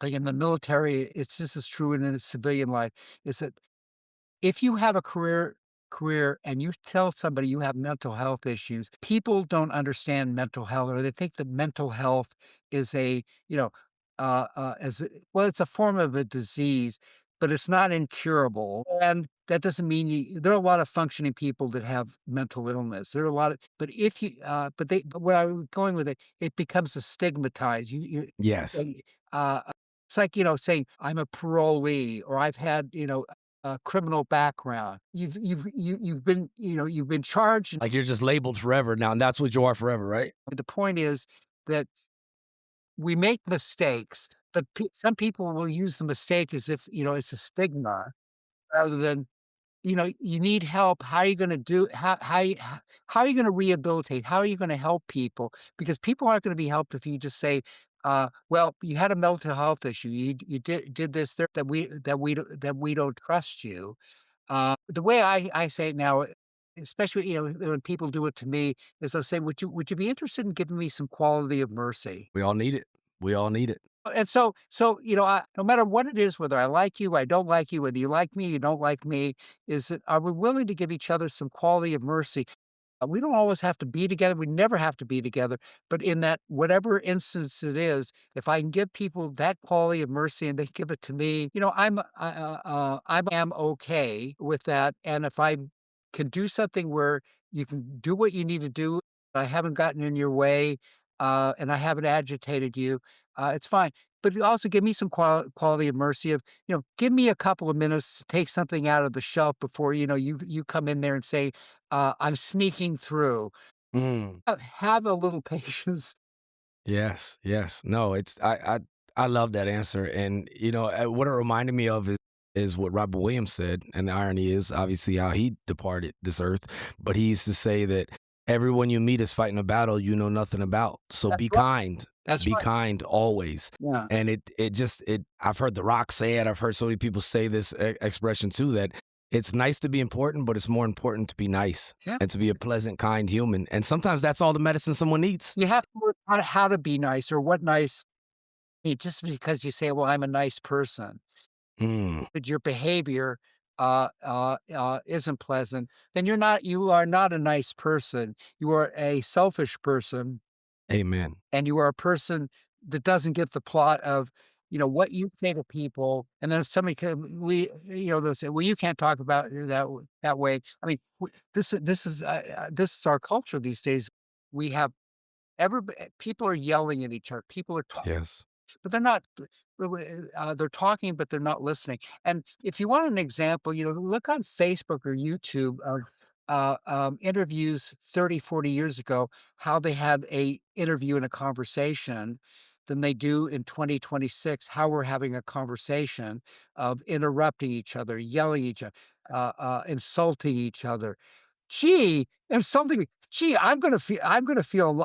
thing in the military, it's just as true in the civilian life, is that if you have a career and you tell somebody you have mental health issues, people don't understand mental health, or they think that mental health is a, well, it's a form of a disease, but it's not incurable. And that doesn't mean there are a lot of functioning people that have mental illness. There are a lot of, but if you, but where I'm going with it, it becomes a stigmatized. Yes. Uh, it's like, saying I'm a parolee or I've had, a criminal background. You've been charged. Like you're just labeled forever now, and that's what you are forever, right? The point is that we make mistakes, but some people will use the mistake as if, it's a stigma rather than, you need help. How are you gonna do how are you gonna rehabilitate? How are you gonna help people? Because people aren't gonna be helped if you just say, "Well, you had a mental health issue. You did this there that we don't trust you." The way I say it now, especially, when people do it to me, is I'll say, "Would you be interested in giving me some quality of mercy?" We all need it. We all need it. And so, no matter what it is, whether I like you, I don't like you, whether you like me, you don't like me, is that are we willing to give each other some quality of mercy? We don't always have to be together. We never have to be together. But in that whatever instance it is, if I can give people that quality of mercy and they give it to me, I am okay with that. And if I can do something where you can do what you need to do, I haven't gotten in your way, and I haven't agitated you, it's fine. But you also give me some quality of mercy of, give me a couple of minutes to take something out of the shelf before, you come in there and say, I'm sneaking through. Mm. Have a little patience. Yes, yes. No, I love that answer, and what it reminded me of is what Robert Williams said, and the irony is obviously how he departed this earth, but he used to say that everyone you meet is fighting a battle you know nothing about. So That's right. That's be right. kind always. Yeah. And it just it. I've heard The Rock say it. I've heard so many people say this expression too, that it's nice to be important, but it's more important to be nice Yeah. and to be a pleasant, kind human. And sometimes that's all the medicine someone needs. You have to learn how to be nice or what nice just because you say, well, I'm a nice person, Mm, but your behavior isn't pleasant, then you are not a nice person. You are a selfish person. amen. And you are a person that doesn't get the plot of, what you say to people, and then somebody can they'll say, "Well, you can't talk about it that way." I mean, this is our culture these days. We have people are yelling at each other. People are talking, Yes. but they're not. They're talking, but they're not listening. And if you want an example, look on Facebook or YouTube of interviews 30, 40 years ago, how they had a interview and a conversation than they do in 2026, how we're having a conversation of interrupting each other, yelling at each other, insulting each other. Gee, insulting me. Gee, I'm gonna feel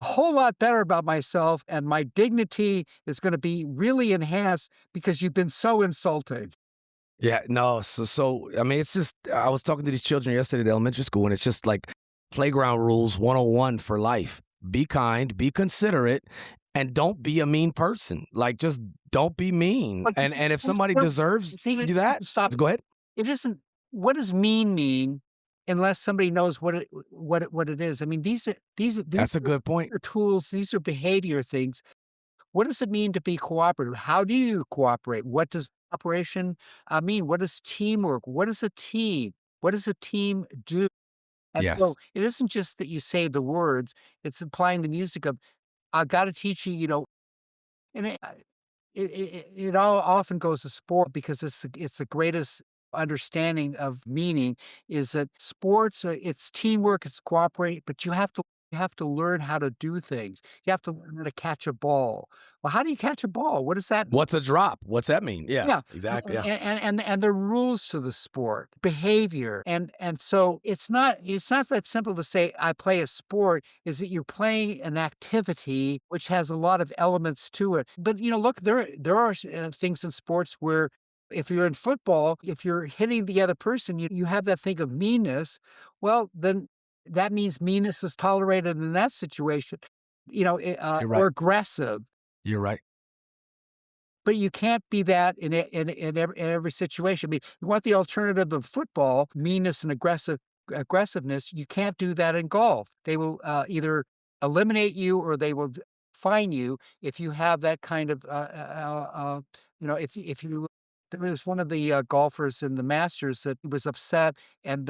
a whole lot better about myself, and my dignity is gonna be really enhanced because you've been so insulting. Yeah, no, I mean, it's just I was talking to these children yesterday at elementary school, and it's just like playground rules 101 for life. Be kind, be considerate, and don't be a mean person. Like just don't be mean. But And if somebody well, deserves the thing is, you that, stop. go ahead. It isn't what does mean unless somebody knows what it is? I mean, these That's a good point. are tools, these are behavior things. What does it mean to be cooperative? How do you cooperate? What does cooperation, mean? What is teamwork? What is a team? What does a team do? And so Yes. it isn't just that you say the words, it's applying the music of, "I gotta teach you," and it all often goes to sport because it's the greatest understanding of meaning is that sports, it's teamwork, it's cooperate, but you have to learn how to do things. You have to learn how to catch a ball. Well, how do you catch a ball? What does that mean? What's a drop? What's that mean? Yeah, Yeah, exactly. Yeah. and the rules to the sport, behavior, and so it's not that simple to say, "I play a sport," is that you're playing an activity which has a lot of elements to it. But, look, there are things in sports where if you're in football, if you're hitting the other person, you have that thing of meanness, well, then that means meanness is tolerated in that situation, You're or right. aggressive. You're right. But you can't be that in every situation. I mean, you want the alternative of football, meanness and aggressiveness, you can't do that in golf. They will, either eliminate you or they will fine you if you have that kind of, if you there was one of the, golfers in the Masters that was upset and,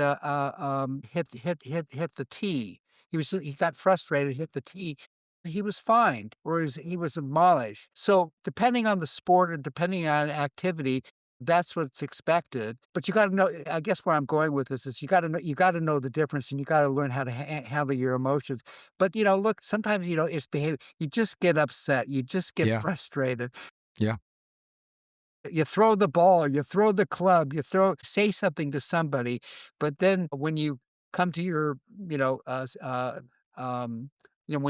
hit the tee. He got frustrated, hit the tee, he was fined or he was admonished. So depending on the sport and depending on activity, that's what's expected. But you got to know. I guess where I'm going with this is you got to know the difference and you got to learn how to handle your emotions. But look, sometimes it's behavior. You just get upset. You just get Yeah. frustrated. Yeah. You throw the ball, you throw the club, say something to somebody, but then when you come to your, when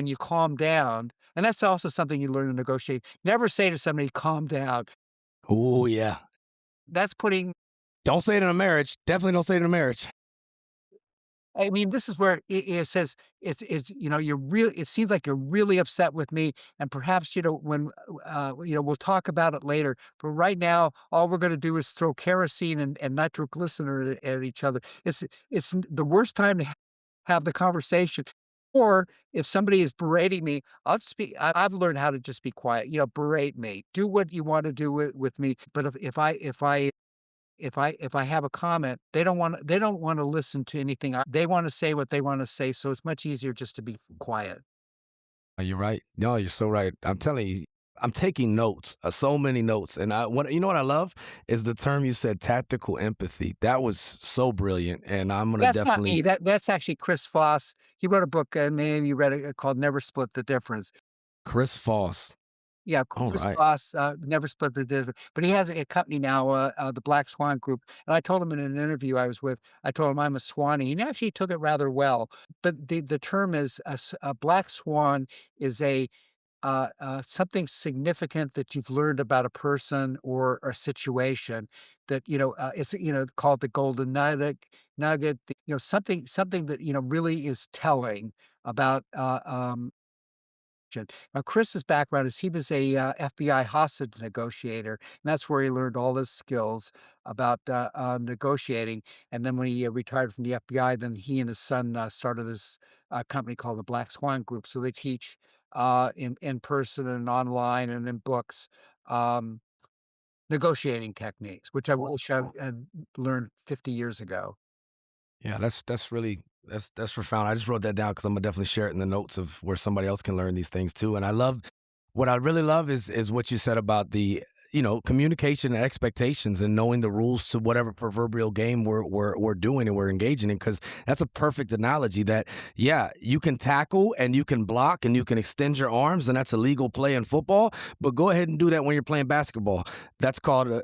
you calm down, and that's also something you learn to negotiate. Never say to somebody, "Calm down." Oh yeah. That's putting Don't say it in a marriage. Definitely don't say it in a marriage. I mean, this is where it says you're real. It seems like you're really upset with me, and perhaps when we'll talk about it later. But right now, all we're going to do is throw kerosene and nitroglycerin at each other. It's the worst time to have the conversation. Or if somebody is berating me, I'll just be. I've learned how to just be quiet. Berate me. Do what you want to do with me. But if I have a comment, they don't wanna listen to anything. They wanna say what they wanna say, so it's much easier just to be quiet. You're right. No, you're so right. I'm telling you, I'm taking notes, so many notes. And what I love is the term you said, tactical empathy. That was so brilliant. And I'm gonna That's not me, definitely that's actually Chris Voss. He wrote a book, maybe you read it, called Never Split the Difference. Chris Foss. Yeah, All Chris right. Voss, Never Split the Difference, but he has a company now, the Black Swan Group, and I told him in an interview I was with, I told him I'm a Swanee, and he actually took it rather well. But the term is a black swan is something significant that you've learned about a person or a situation that it's called the golden nugget, something that really is telling about now Chris's background is he was a FBI hostage negotiator, and that's where he learned all his skills about negotiating. And then when he retired from the FBI, then he and his son started this company called the Black Swan Group. So they teach in person and online and in books um, negotiating techniques, which I wish I had learned 50 years ago. Yeah, that's really that's profound. I just wrote that down because I'm gonna definitely share it in the notes of where somebody else can learn these things too. And I love what I really love is what you said about the communication and expectations and knowing the rules to whatever proverbial game we're doing and we're engaging in, because that's a perfect analogy that yeah, you can tackle and you can block and you can extend your arms, and that's a legal play in football, but go ahead and do that when you're playing basketball. That's called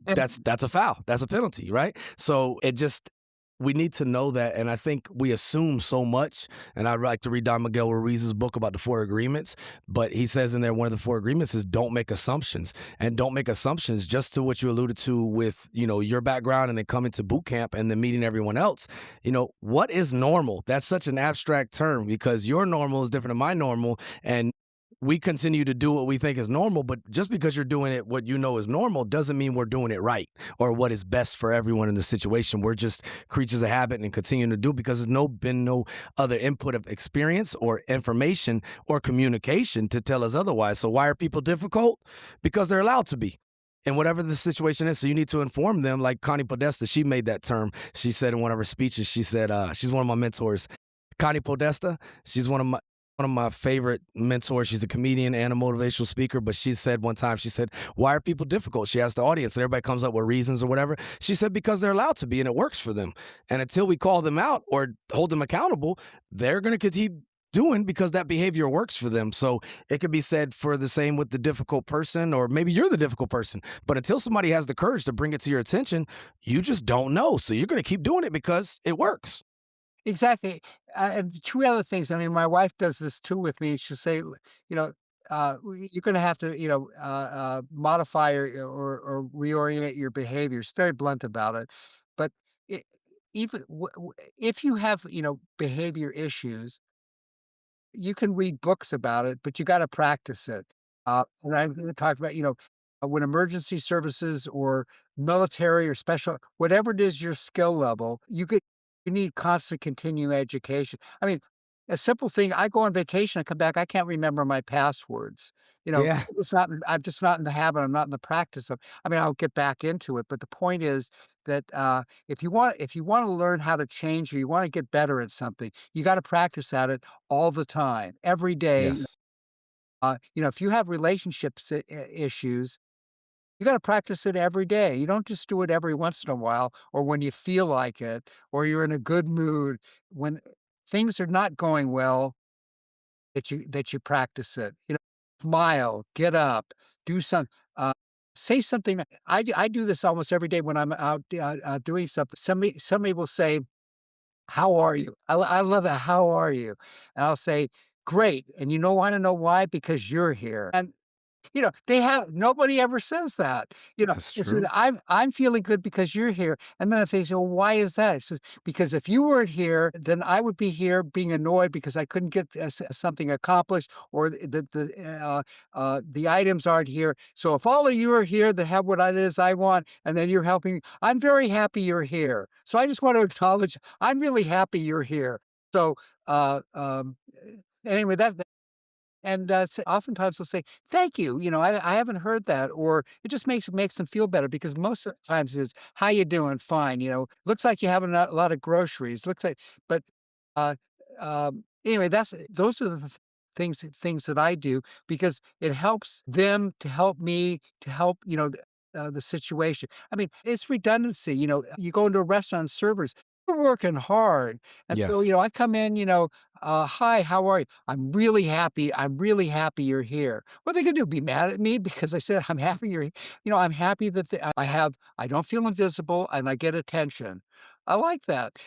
that's a foul, that's a penalty, right? So it just we need to know that, and I think we assume so much. And I'd like to read Don Miguel Ruiz's book about the four agreements, but he says in there one of the four agreements is don't make assumptions, and don't make assumptions just to what you alluded to with your background and then coming to boot camp and then meeting everyone else. What is normal? That's such an abstract term because your normal is different than my normal, and we continue to do what we think is normal, but just because you're doing it what you know is normal doesn't mean we're doing it right or what is best for everyone in the situation. We're just creatures of habit and continuing to do because there's been no other input of experience or information or communication to tell us otherwise. So why are people difficult? Because they're allowed to be. And whatever the situation is, so you need to inform them. Like Connie Podesta, she made that term. She said in one of her speeches, she said, she's one of my mentors. Connie Podesta, she's one of my One of my favorite mentors, she's a comedian and a motivational speaker, but she said one time, she said, "Why are people difficult?" She asked the audience, and everybody comes up with reasons or whatever. She said, "Because they're allowed to be, and it works for them. And until we call them out or hold them accountable, they're going to keep doing because that behavior works for them." So it could be said for the same with the difficult person, or maybe you're the difficult person. But until somebody has the courage to bring it to your attention, you just don't know. So you're going to keep doing it because it works. Exactly, and 2 other things, I mean, my wife does this too with me, she'll say, you know, "You're gonna have to, modify or reorient your behavior." She's very blunt about it, but I even if you have, behavior issues, you can read books about it, but you gotta practice it. And I'm gonna talk about, when emergency services or military or special whatever it is your skill level, you need constant continuing education. I mean, a simple thing, I go on vacation, I come back, I can't remember my passwords. Yeah. I'm just not in the habit, I'm not in the practice of I mean, I'll get back into it, but the point is that, if you wanna learn how to change or you wanna get better at something, you gotta practice at it all the time, every day. Yes. If you have relationships issues, you gotta practice it every day. You don't just do it every once in a while or when you feel like it or you're in a good mood. When things are not going well, that you practice it. Smile, get up, do some say something. I do this almost every day when I'm out, doing something. Somebody will say, "How are you?" I love that, "How are you?" And I'll say, "Great." And wanna know why? Because you're here. And they have nobody ever says that. That's It says, true. "I'm feeling good because you're here." And then if they say, "Well, why is that?" It says, "Because if you weren't here, then I would be here being annoyed because I couldn't get something accomplished or the items aren't here. So if all of you are here that have what it is I want, and then you're helping, I'm very happy you're here. So I just want to acknowledge I'm really happy you're here." So anyway, and, oftentimes they'll say, "Thank you, I haven't heard that," or it just makes them feel better because most of the times is, "How you doing? Fine," "Looks like you have a lot of groceries, looks like" but, uh, anyway, those are the things that I do because it helps them to help me to help, the situation. I mean, it's redundancy, you go into a restaurant, servers, they're working hard, and so, Yes. I come in, "Hi, how are you? I'm really happy you're here." What are they gonna do, be mad at me because I said, "I'm happy you're" I'm happy that I don't feel invisible and I get attention. I like that,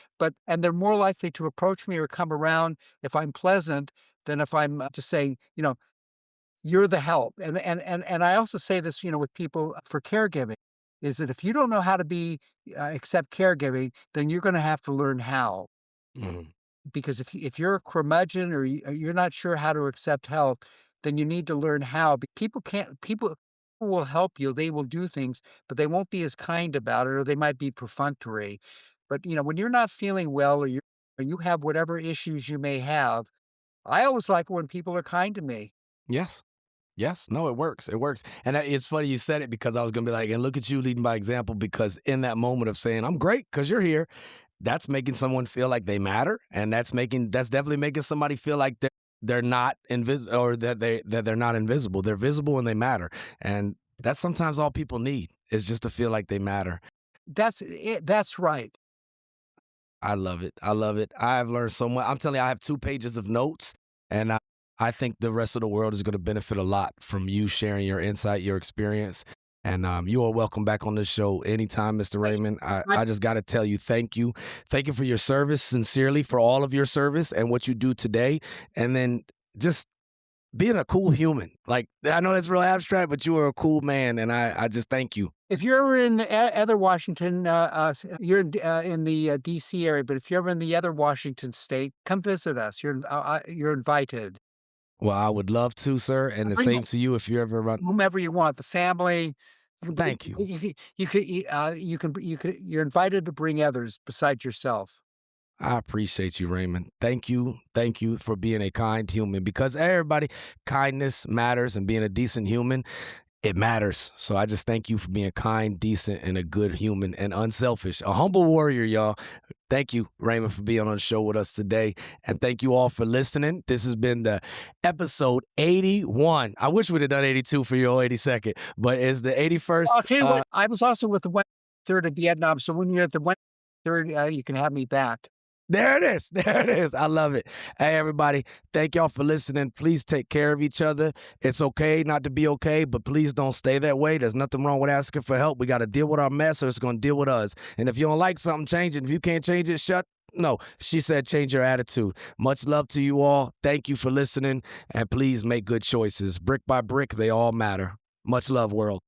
and they're more likely to approach me or come around if I'm pleasant than if I'm, just saying, "You're the help." And I also say this, with people for caregiving, is that if you don't know how to accept caregiving, then you're gonna have to learn how. Mhm. Because if you're a curmudgeon or you're not sure how to accept help, then you need to learn how. People will help you, they will do things, but they won't be as kind about it, or they might be perfunctory. But, when you're not feeling well or you have whatever issues you may have, I always like when people are kind to me. Yes. Yes. No, it works. It works. And it's funny you said it because I was going to be like, and look at you leading by example, because in that moment of saying, "I'm great because you're here," that's making someone feel like they matter. And that's definitely making somebody feel like they're not invisible, or that they're not invisible. They're visible and they matter. And that's sometimes all people need, is just to feel like they matter. That's it, that's right. I love it. I love it. I've learned so much. I'm telling you, I have 2 pages of notes, and I think the rest of the world is gonna benefit a lot from you sharing your insight, your experience, and, you are welcome back on this show anytime, Mr. Thanks. Raymond. I My I just gotta tell you thank you. Thank you for your service, sincerely, for all of your service and what you do today, and then just being a cool human. Like, I know that's real abstract, but you are a cool man, and I just thank you. If you're ever in the other Washington, you're in the DC area, but if you're ever in the other Washington state, come visit us. You're invited. Well, I would love to, sir, and the Bring same to you if you ever run. whomever you want, the family. Thank you. You're invited to bring others besides yourself. I appreciate you, Raymond. Thank you. Thank you for being a kind human, because everybody, kindness matters, and being a decent human, it matters. So I just thank you for being kind, decent, and a good human and unselfish. A humble warrior, y'all. Thank you, Raymond, for being on the show with us today. And thank you all for listening. This has been the episode 81. I wish we'd have done 82 for your 82nd, but it's the I'll 81st. tell you what, I was also with the 1/3 of Vietnam, so when you're at the 1/3, you can have me back. There it is. There it is. I love it. Hey, everybody, thank y'all for listening. Please take care of each other. It's okay not to be okay, but please don't stay that way. There's nothing wrong with asking for help. We got to deal with our mess or it's going to deal with us. And if you don't like something, change it. If you can't change it, shut. No, she said change your attitude. Much love to you all. Thank you for listening. And please make good choices. Brick by brick, they all matter. Much love, world.